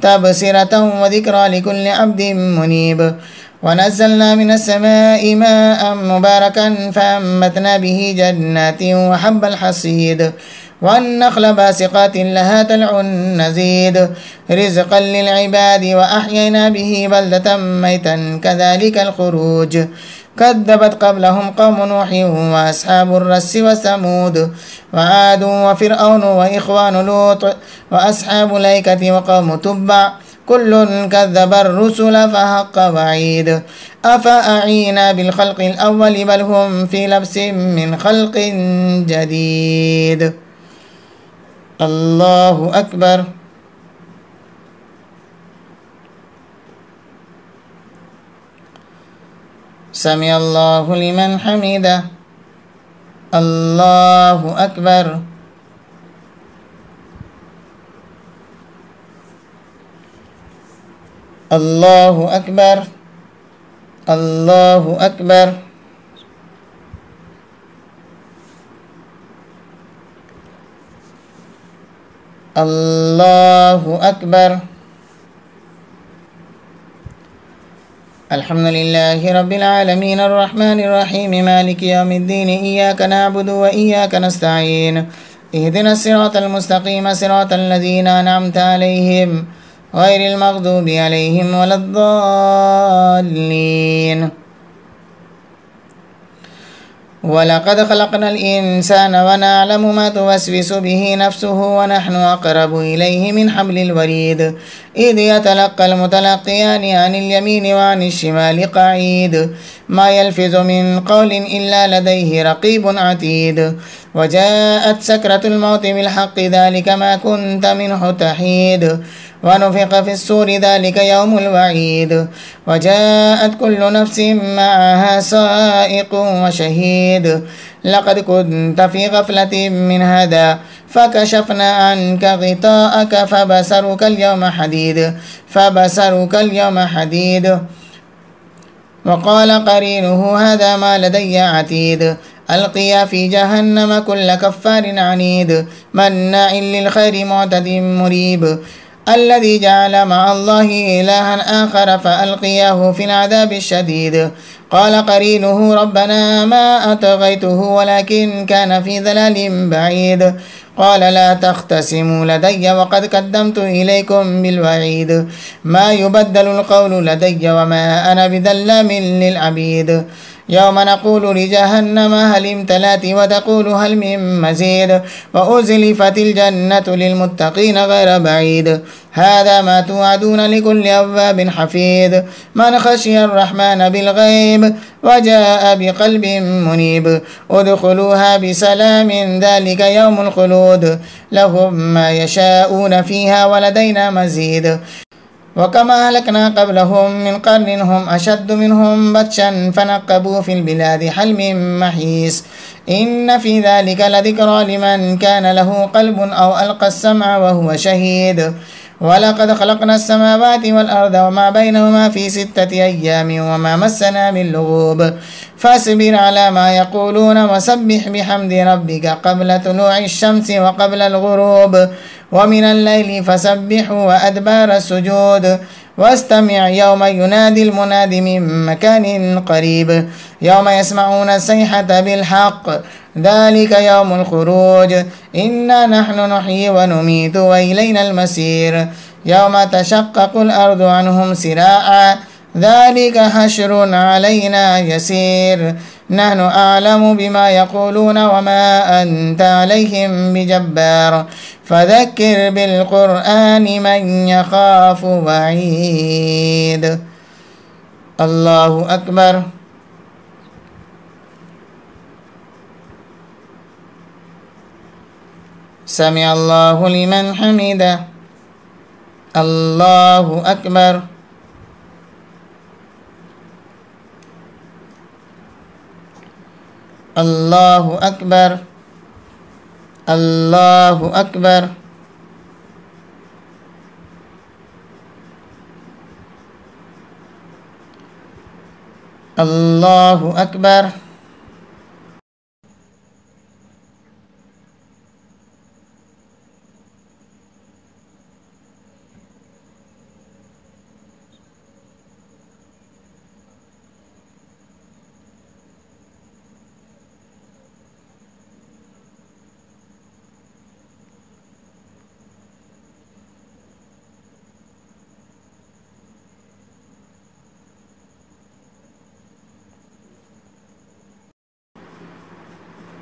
تبصرة وذكرى لكل عبد منيب، ونزلنا من السماء ماء مباركا فأنبتنا به جنات وحب الحصيد، والنخل باسقات لها طلع نزيد، رزقا للعباد وأحيينا به بلدة ميتا كذلك الخروج، كذبت قبلهم قوم نوح وأصحاب الرس وثمود وعاد وفرعون وإخوان لوط وأصحاب الأيكة وقوم تبع، كل كذب الرسل فحق وعيد، أفأعينا بالخلق الأول بل هم في لبس من خلق جديد. الله أكبر. سمع الله لمن حمده. الله أكبر. الله أكبر. الله أكبر. الله أكبر. الحمد لله رب العالمين الرحمن الرحيم مالك يوم الدين، إياك نعبد وإياك نستعين، اهدنا الصراط المستقيم صراط الذين أنعمت عليهم غير المغضوب عليهم ولا الضالين. ولقد خلقنا الإنسان ونعلم ما توسوس به نفسه ونحن أقرب إليه من حبل الوريد، إذ يتلقى المتلقيان عن اليمين وعن الشمال قعيد، ما يلفظ من قول إلا لديه رقيب عتيد، وجاءت سكرة الموت بالحق ذلك ما كنت منه تحيد، ونفخ في الصور ذلك يوم الوعيد، وجاءت كل نفس معها سائق وشهيد، لقد كنت في غفلة من هذا فكشفنا عنك غطاءك فبصرك اليوم حديد، فبصرك اليوم حديد. وقال قرينه هذا ما لدي عتيد، ألقيا في جهنم كل كفار عنيد، مناع للخير معتد مريب، الذي جعل مع الله إلها آخر فألقياه في العذاب الشديد، قال قرينه ربنا ما أطغيته ولكن كان في ضلال بعيد قال لا تختصموا لدي وقد قدمت إليكم بالوعيد ما يبدل القول لدي وما أنا بظلام للعبيد يوم نقول لجهنم هل امتلأت وتقول هل من مزيد وأزلفت الجنة للمتقين غير بعيد هذا ما توعدون لكل أواب حفيظ من خشي الرحمن بالغيب وجاء بقلب منيب ادخلوها بسلام ذلك يوم الخلود لهم ما يشاءون فيها ولدينا مزيد وكما أهلكنا قبلهم من قرن هم أشد منهم بطشا فنقبوا في البلاد هل من محيص إن في ذلك لذكرى لمن كان له قلب أو ألقى السمع وهو شهيد ولقد خلقنا السماوات والأرض وما بينهما في 6 أيام وما مسنا من لغوب فاصبر على ما يقولون وسبح بحمد ربك قبل طلوع الشمس وقبل الغروب ومن الليل فسبحه وأدبار السجود واستمع يوم ينادي المناد من مكان قريب يوم يسمعون الصيحة بالحق ذلك يوم الخروج إنا نحن نحيي ونميت وإلينا المسير يوم تشقق الأرض عنهم سراعا ذلك حشر علينا يسير نحن أعلم بما يقولون وما أنت عليهم بجبار فذكر بالقرآن من يخاف وعيد الله أكبر سمع الله لمن حمده الله أكبر الله أكبر الله أكبر الله أكبر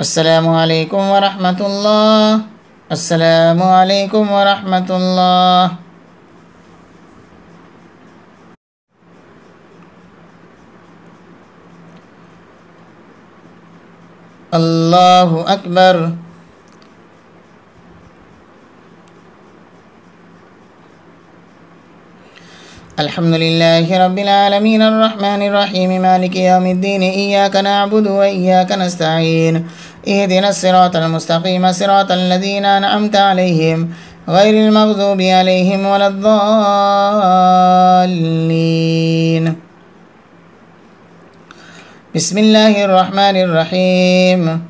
السلام عليكم ورحمة الله السلام عليكم ورحمة الله الله أكبر الحمد لله رب العالمين الرحمن الرحيم مالك يوم الدين إياك نعبد وإياك نستعين اهدنا الصراط المستقيم صراط الذين أنعمت عليهم غير المغضوب عليهم ولا الضالين بسم الله الرحمن الرحيم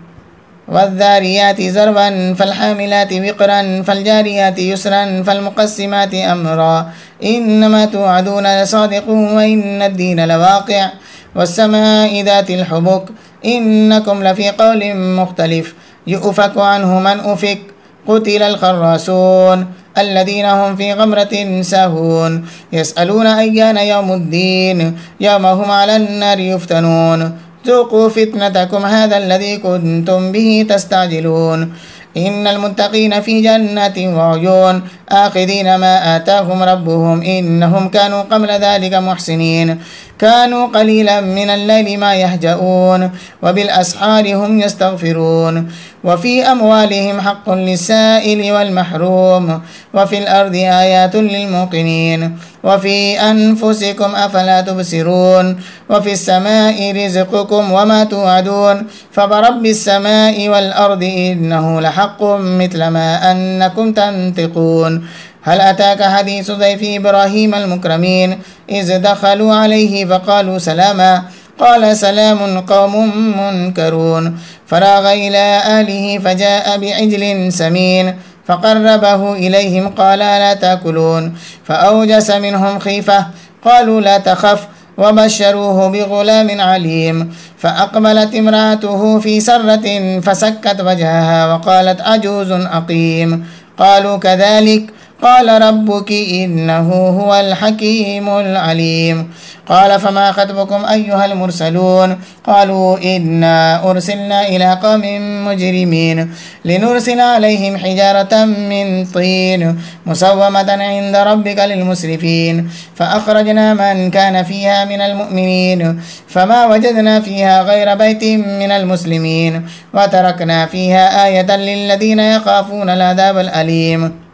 والذاريات ذروا فالحاملات وقرا فالجاريات يسرا فالمقسمات أمرا إنما توعدون لصادق وإن الدين لواقع والسماء ذات الحبك إنكم لفي قول مختلف يؤفك عنه من أفك قتل الخراسون الذين هم في غمرة ساهون يسألون أيان يوم الدين يوم هم على النار يفتنون ذوقوا فتنتكم هذا الذي كنتم به تستعجلون إن المتقين في جنات وعيون آخذين ما آتاهم ربهم إنهم كانوا قبل ذلك محسنين كانوا قليلا من الليل ما يهجؤون وبالأسحار هم يستغفرون وفي أموالهم حق للسائل والمحروم وفي الأرض آيات للموقنين وفي أنفسكم أفلا تبصرون وفي السماء رزقكم وما توعدون فبرب السماء والأرض إنه لحق مثل ما أنكم تنطقون هل أتاك حديث ضيف إبراهيم المكرمين إذ دخلوا عليه فقالوا سلاما قال سلام قوم منكرون فراغ إلى أهله فجاء بعجل سمين فقربه إليهم قال لا تأكلون فأوجس منهم خيفة قالوا لا تخف وبشروه بغلام عليم. فأقبلت امرأته في سرة فسكت وجهها وقالت عجوز أقيم. قالوا كذلك قال ربك إنه هو الحكيم العليم. قال فما خطبكم أيها المرسلون؟ قالوا إنا أرسلنا إلى قوم مجرمين لنرسل عليهم حجارة من طين مسومة عند ربك للمسرفين. فأخرجنا من كان فيها من المؤمنين فما وجدنا فيها غير بيت من المسلمين وتركنا فيها آية للذين يخافون العذاب الأليم.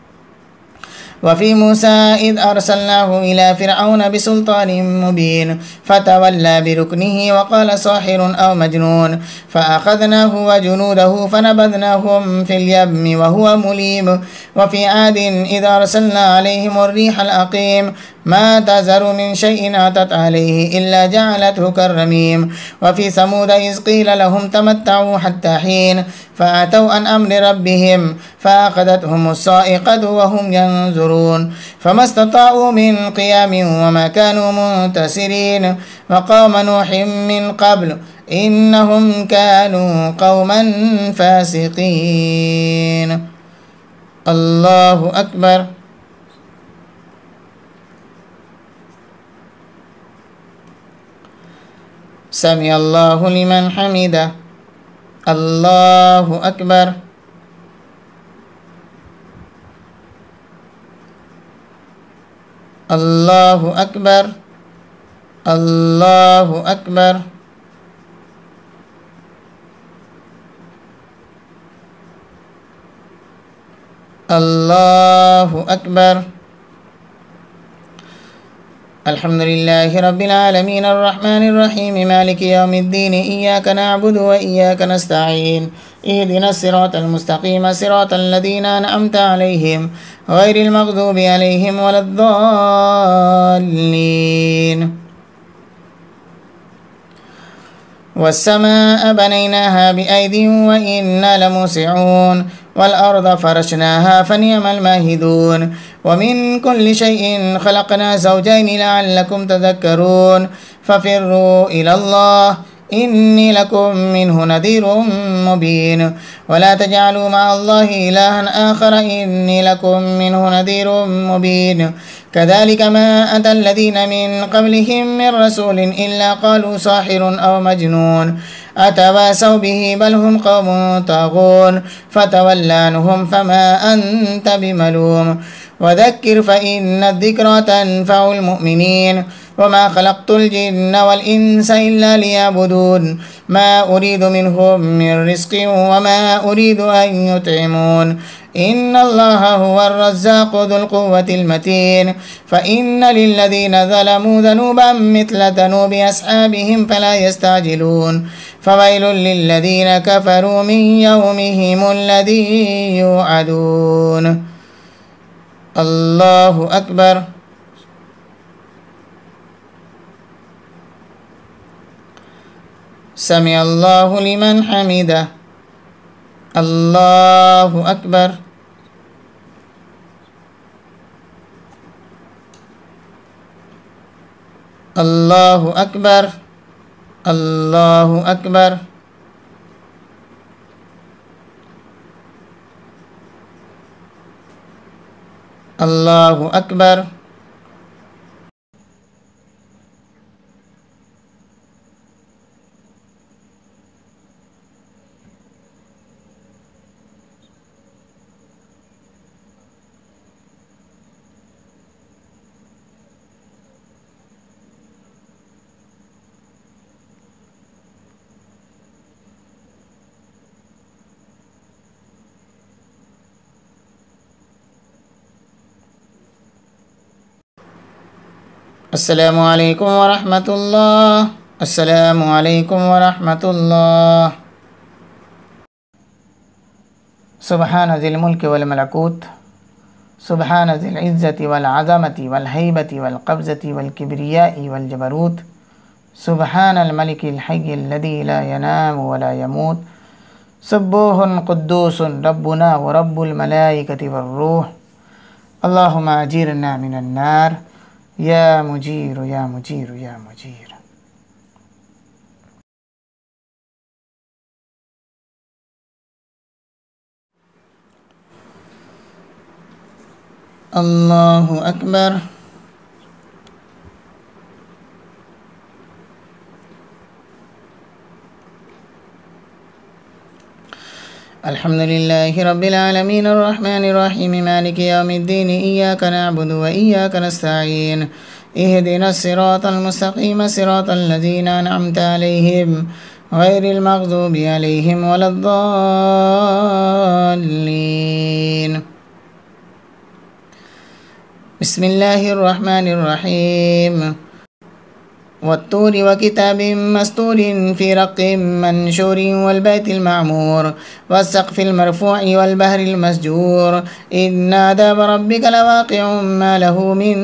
وفي موسى إذ أرسلناه إلى فرعون بسلطان مبين فتولى بركنه وقال ساحر أو مجنون. فأخذناه وجنوده فنبذناهم في اليم وهو مليم. وفي عاد إذ أرسلنا عليهم الريح الأقيم ما تذر من شيء أتت عليه إلا جعلته كالرميم. وفي ثمود إذ قيل لهم تمتعوا حتى حين فأتوا عن أمر ربهم فأخذتهم الصاعقة وهم ينظرون فما استطاعوا من قيام وما كانوا منتصرين. وقوم نوح من قبل إنهم كانوا قوما فاسقين. الله أكبر. سمع الله لمن حمده. الله أكبر. الله أكبر. الله أكبر. الله أكبر. الحمد لله رب العالمين الرحمن الرحيم مالك يوم الدين إياك نعبد وإياك نستعين اهدنا الصراط المستقيم صراط الذين أنعمت عليهم غير المغضوب عليهم ولا الضالين. والسماء بنيناها بأيد وإنا لموسعون والأرض فرشناها فنعم الماهدون. ومن كل شيء خلقنا زوجين لعلكم تذكرون. ففروا إلى الله إني لكم منه نذير مبين. ولا تجعلوا مع الله إلها آخر إني لكم منه نذير مبين. كذلك ما أتى الذين من قبلهم من رسول إلا قالوا ساحر أو مجنون أتواصوا به بل هم قوم طاغون. فتول عنهم فما أنت بملوم وذكر فإن الذكرى تنفع المؤمنين. وما خلقت الجن والإنس إلا ليعبدون ما أريد منهم من رزق وما أريد أن يطعمون إن الله هو الرزاق ذو القوة المتين. فإن للذين ظلموا ذنوبا مثل ذنوب أصحابهم فلا يستعجلون. فويل للذين كفروا من يومهم الذي يوعدون. الله أكبر. سمع الله لمن حمده. الله أكبر. الله أكبر. الله أكبر. الله أكبر. السلام عليكم ورحمة الله. السلام عليكم ورحمة الله. سبحان ذي الملك والملكوت سبحان ذي العزة والعظمة والهيبة والقبضة والكبرياء والجبروت سبحان الملك الحي الذي لا ينام ولا يموت سبوح قدوس ربنا ورب الملائكة والروح. اللهم أجيرنا من النار يا مجير يا مجير يا مجير. الله أكبر. الحمد لله رب العالمين الرحمن الرحيم مالك يوم الدين إياك نعبد وإياك نستعين اهدنا الصراط المستقيم صراط الذين أنعمت عليهم غير المغضوب عليهم ولا الضالين. بسم الله الرحمن الرحيم والطور وكتاب مسطور في رق منشور والبيت المعمور والسقف المرفوع والبحر المسجور إن عذاب ربك لواقع ما له من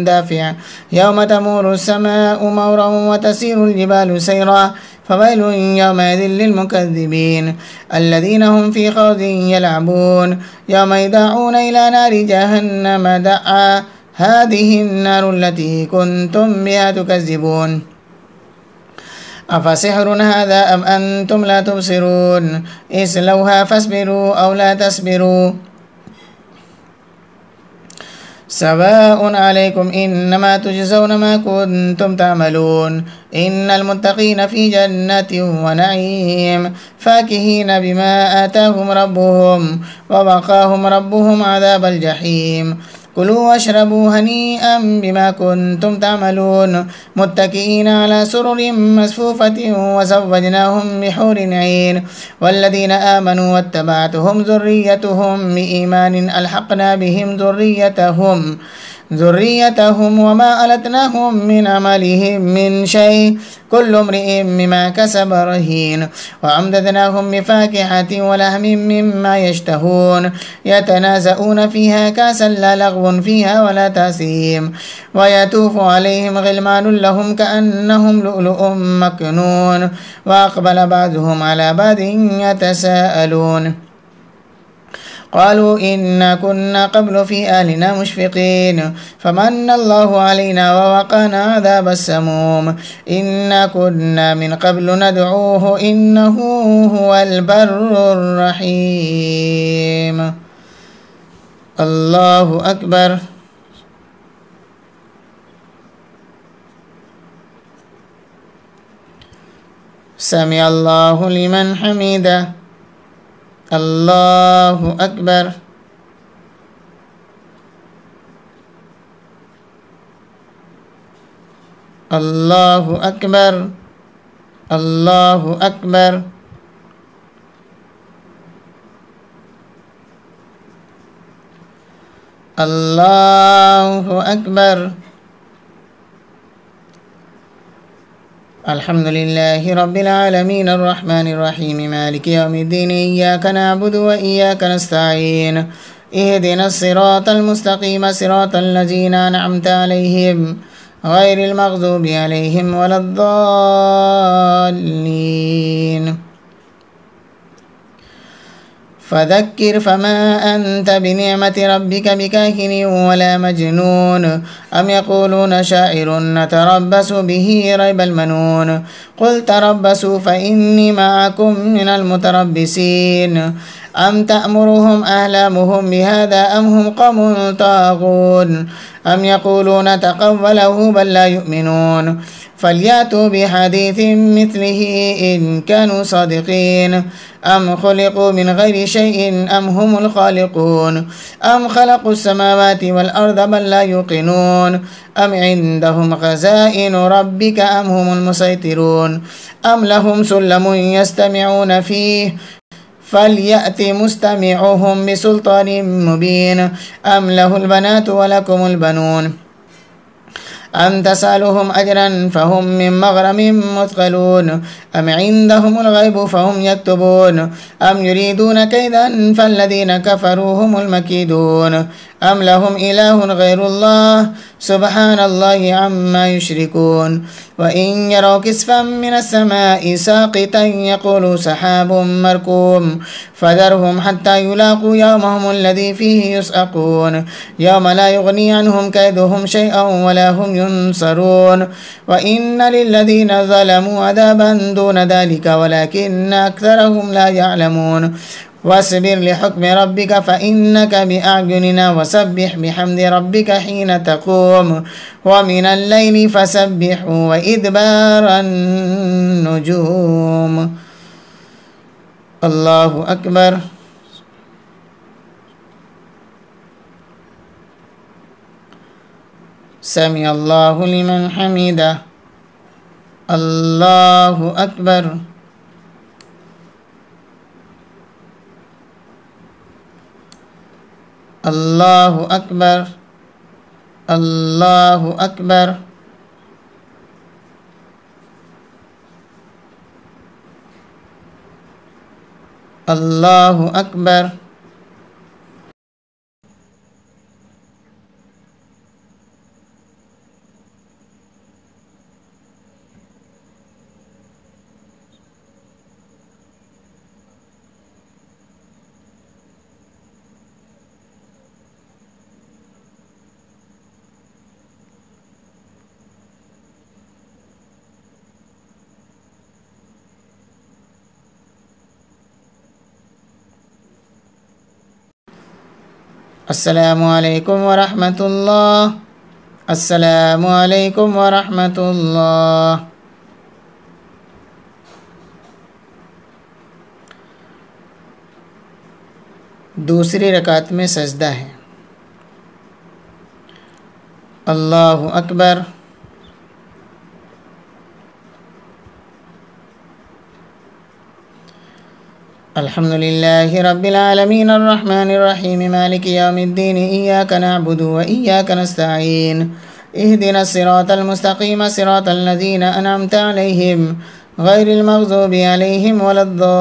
دافع يوم تمور السماء مورا وتسير الجبال سيرا فويل يومئذ للمكذبين الذين هم في خوض يلعبون يوم يدعون إلى نار جهنم دعا هذه النار التي كنتم بها تكذبون أفسحر هذا أم أنتم لا تبصرون اصلوها فاصبروا أو لا تصبروا سواء عليكم إنما تجزون ما كنتم تعملون إن المتقين في جنات ونعيم فاكهين بما آتاهم ربهم ووقاهم ربهم عذاب الجحيم كلوا واشربوا هنيئا بما كنتم تعملون متكئين على سرر مصفوفة وزوجناهم بحور عين والذين آمنوا واتبعتهم ذريتهم بإيمان ألحقنا بهم ذريتهم وما ألتناهم من عملهم من شيء كل امرئ بما كسب رهين وأمددناهم بفاكهة ولحم مما يشتهون يتنازعون فيها كأسا لا لغو فيها ولا تأثيم ويطوف عليهم غلمان لهم كأنهم لؤلؤ مكنون وأقبل بعضهم على بعض يتساءلون قالوا إنا كنا قبل في أهلنا مشفقين فمن الله علينا ووقانا عذاب السموم إنا كنا من قبل ندعوه إنه هو البر الرحيم. الله أكبر. سمع الله لمن حمده. الله أكبر. الله أكبر. الله أكبر. الله أكبر. الحمد لله رب العالمين الرحمن الرحيم مالك يوم الدين إياك نعبد وإياك نستعين اهدنا الصراط المستقيم صراط الذين أنعمت عليهم غير المغضوب عليهم ولا الضالين. فذكر فما أنت بنعمة ربك بكاهن ولا مجنون أم يقولون شاعر نتربص به ريب المنون قل تربصوا فإني معكم من المتربصين أم تأمرهم أحلامهم بهذا أم هم قوم طاغون أم يقولون تقوله بل لا يؤمنون فليأتوا بحديث مثله إن كانوا صادقين أم خلقوا من غير شيء أم هم الخالقون أم خلقوا السماوات والأرض بل لا يوقنون أم عندهم خزائن ربك أم هم المسيطرون أم لهم سلم يستمعون فيه فليأت مستمعهم بسلطان مبين أم له البنات ولكم البنون أم تسألهم أجرا فهم من مغرم مثقلون أم عندهم الغيب فهم يكتبون أم يريدون كيدا فالذين كفروا هم المكيدون أم لهم إله غير الله سبحان الله عما يشركون وإن يروا كسفا من السماء ساقطا يقولوا سحاب مركوم فذرهم حتى يلاقوا يومهم الذي فيه يسأقون يوم لا يغني عنهم كيدهم شيئا ولا هم ينصرون وإن للذين ظلموا عذابا دون ذلك ولكن أكثرهم لا يعلمون واصبر لحكم ربك فإنك بأعيننا وسبح بحمد ربك حين تقوم ومن الليل فسبحه وإدبار النجوم. الله أكبر. سمع الله لمن حمده. الله أكبر. الله أكبر. الله أكبر. الله أكبر. السلام عليكم ورحمة الله. السلام عليكم ورحمة الله. दूसरी रकात में सजदा है। अल्लाहु अकबर। अल्हम्दुलिल्लाहि रब्बिल आलमीन अर्रहमानिर रहीम मालिकि यौमिद्दीन इय्याका नअबुदु व इय्याका नस्तईन इहदिनस सिरातल मुस्तकीम सिरातल लज़ीना अनअमता अलैहिम गैरिल मग़ज़ूबि अलैहिम वलद्दाल्लीन।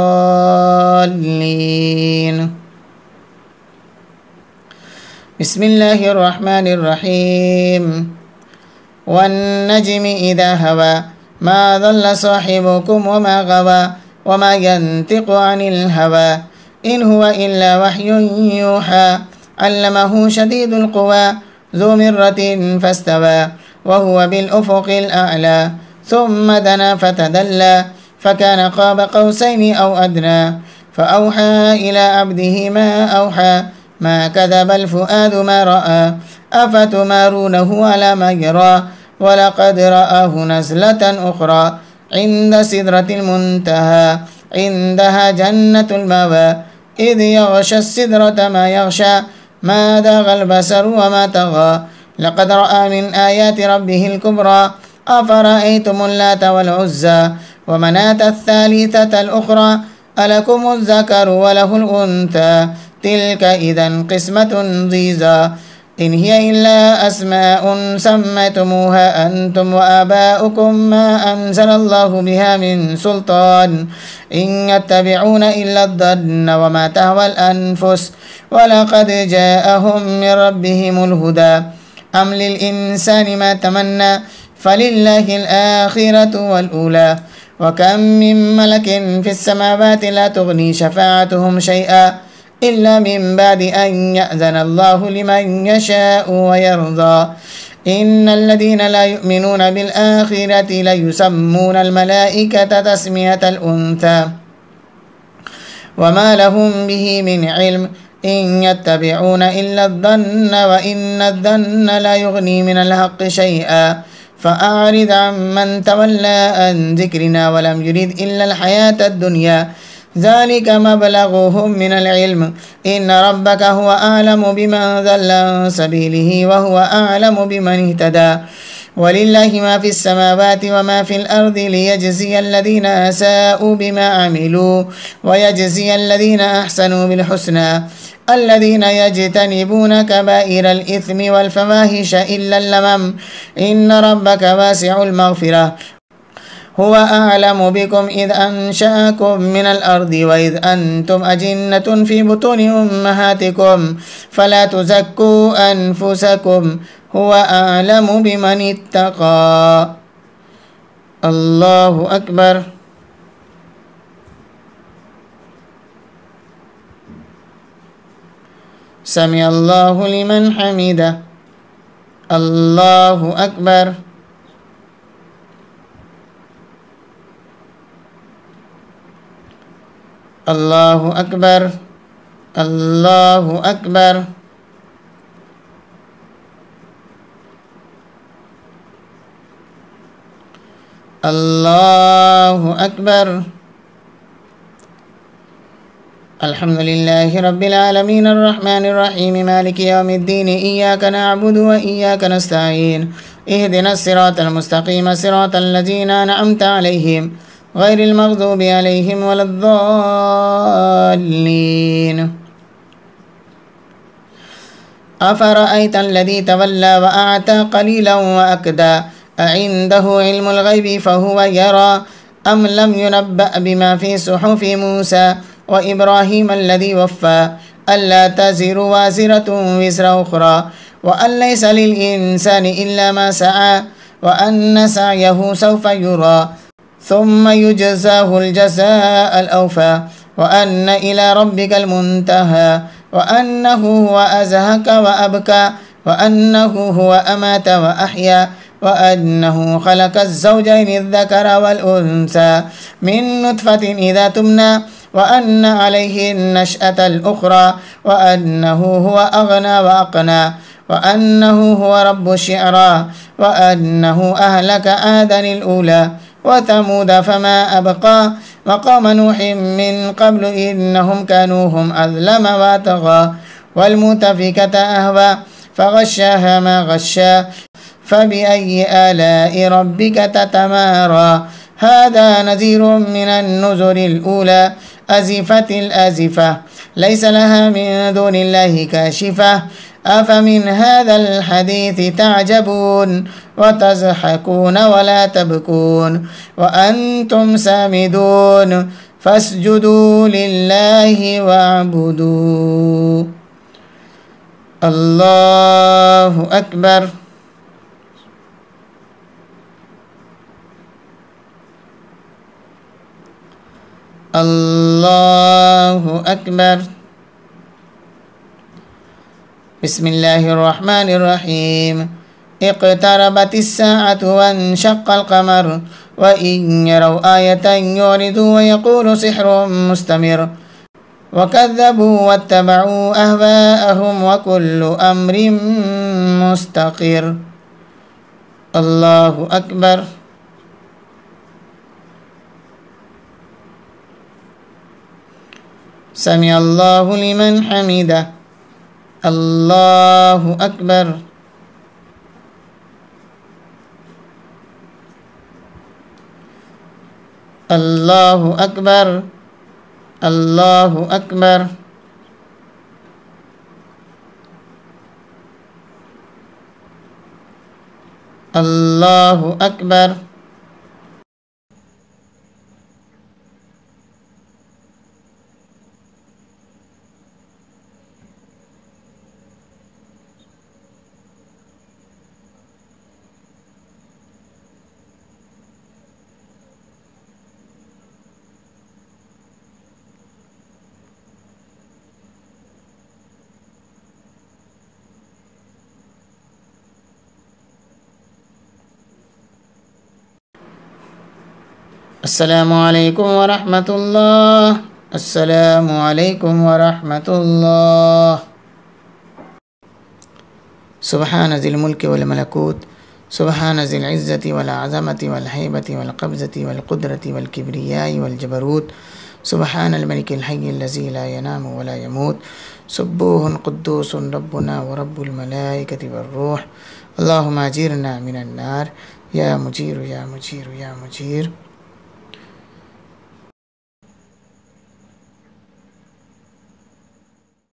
बिस्मिल्लाहिर रहमानिर रहीम। वन्नज्मि इज़ा हवा मा ज़ल्ला साहिबुकुम व मा गवा वमा यंतिक़ु अनिल हवा इन हुवा इल्ला वह्युन यूहा अल्लमहु शदीदुल क़ुवा ज़ू मिर्रतिन फस्तवा व हुवा बिल उफ़ुक़िल अअला थुम्मा दना फ़तदल्ला फ़कान क़ाब क़ौसैनि औ अदना फ़अौहा इला अब्दिहि मा औहा मा कज़बल फ़ुआदु मा रअा अफ़तुमारूनहु अला मा यरा वलक़द रआहु नज़लतन उख़रा इंद सिदरतिल मुंतहा इंदहा जन्नतुल मवा इज़ यग़शा सिदरत मा यग़शा मा ज़ाग़ल बसरु व मा तग़ा लक़द रआ मिन आयाति रब्बिहिल कुब्रा अफ़रअय्तुमुल लात वल उज़्ज़ा व मनातथ थालिथतल उख़रा अलकुमुज़ ज़करु व लहुल उन्था तिल्क इज़न क़िस्मतुन ज़ीज़ा इन हिय इल्ला अस्माउन सम्मयतमुहा अंतुम व आबाउकुम मा अंज़लल्लाहु बिहा मिन सुल्तान इन यत्तबिऊन इल्ला अज़्ज़न्न व मा तहवल अनफुस व लक़द जाअहुम मिन रब्बिहिमुल हुदा अम लिल इंसानि मा तमन्ना फलिल्लाहिल आखिरतु वल ऊला व कम मिन मलकिन फिस समावाति ला तुग़नी शफ़ाअतुहुम शैआ इल्ला मिन बादि अन यअज़न अल्लाहु लिमन यशाअु व यर्ज़ा इन्नल लज़ीना ला युमिनून बिल आखिरति ला युसम्मूनल मलाइकता तस्मियतल उन्था व मा लहुम बिही मिन इल्म इन यत्तबिऊन इल्ला अज़्ज़न्न व इन्नज़्ज़न्न ला युग़नी मिनल हक़्क़ि शैआ फ़अअरिज़ अम्मन तवल्ला अन ज़िक्रिना व लम युरिद इल्लल हयातद दुनिया ज़ालिका मबलगुहुम मिनल इल्म इन्न रब्बका हुवा अअलमु बिमन ज़ल्ला अन सबीलिही व हुवा अअलमु बिमन इह्तदा वलिल्लाहि मा फिस समावाति व मा फिल अर्दि लियजज़ियल लज़ीना असाअू बिमा अमिलू व यजज़ियल लज़ीना अहसनू बिल हुस्ना अल्लज़ीना यज्तनिबून कबाइरल इस्मि वल फवाहिश इल्लल लमम इन्न रब्बका वासिउल मग़फ़िरह هو أعلم بكم إذ أنشأكم من الأرض وإذ أنتم أجنة في بطون أمهاتكم فلا تزكوا أنفسكم هو أعلم بمن اتقى. الله أكبر. سمع الله لمن حمده. الله أكبر. الله أكبر. الله أكبر. الله أكبر. الحمد لله رب العالمين الرحمن الرحيم مالك يوم الدين إياك نعبد وإياك نستعين اهدنا الصراط المستقيم صراط الذين أنعمت عليهم غير المغضوب عليهم ولا الضالين. أفرأيت الذي تولى وأعتى قليلا وأكدى أعنده علم الغيب فهو يرى أم لم ينبأ بما في صحف موسى وإبراهيم الذي وفى ألا تزر وازرة وزر أخرى وأن ليس للإنسان إلا ما سعى وأن سعيه سوف يرى ثم يجزاه الجزاء الأوفى وأن إلى ربك المنتهى وأنه هو أزهك وأبكى وأنه هو أمات وأحيا وأنه خلق الزوجين الذكر والأنثى من نطفة إذا تمنى وأن عليه النشأة الأخرى وأنه هو أغنى وأقنى وأنه هو رب الشعرى وأنه أهلك عادا الأولى وثمود فما أبقى وقوم نوح من قبل إنهم كانوا هم أظلم وأطغى والمؤتفكة أهوى فغشاها ما غشا فبأي آلاء ربك تتمارى هذا نذير من النذر الأولى أزفت الآزفة ليس لها من دون الله كاشفة أفمن هذا الحديث تعجبون وتضحكون ولا تبكون وأنتم سامدون فاسجدوا لله واعبدوا. الله أكبر. الله أكبر. بسم الله الرحمن الرحيم اقتربت الساعة وانشق القمر وإن يروا آية يعرضوا ويقولوا سحر مستمر وكذبوا واتبعوا أهواءهم وكل أمر مستقر. الله أكبر. سمع الله لمن حمده. الله أكبر. الله أكبر. الله أكبر. الله أكبر. السلام عليكم ورحمة الله. السلام عليكم ورحمة الله. سبحان ذي الملك والملكوت سبحان ذي العزة والعظمة والهيبة والقبضة والقدرة والكبرياء والجبروت سبحان الملك الحي الذي لا ينام ولا يموت سبوح قدوس ربنا ورب الملائكة والروح. اللهم أجرنا من النار يا مجير يا مجير يا مجير.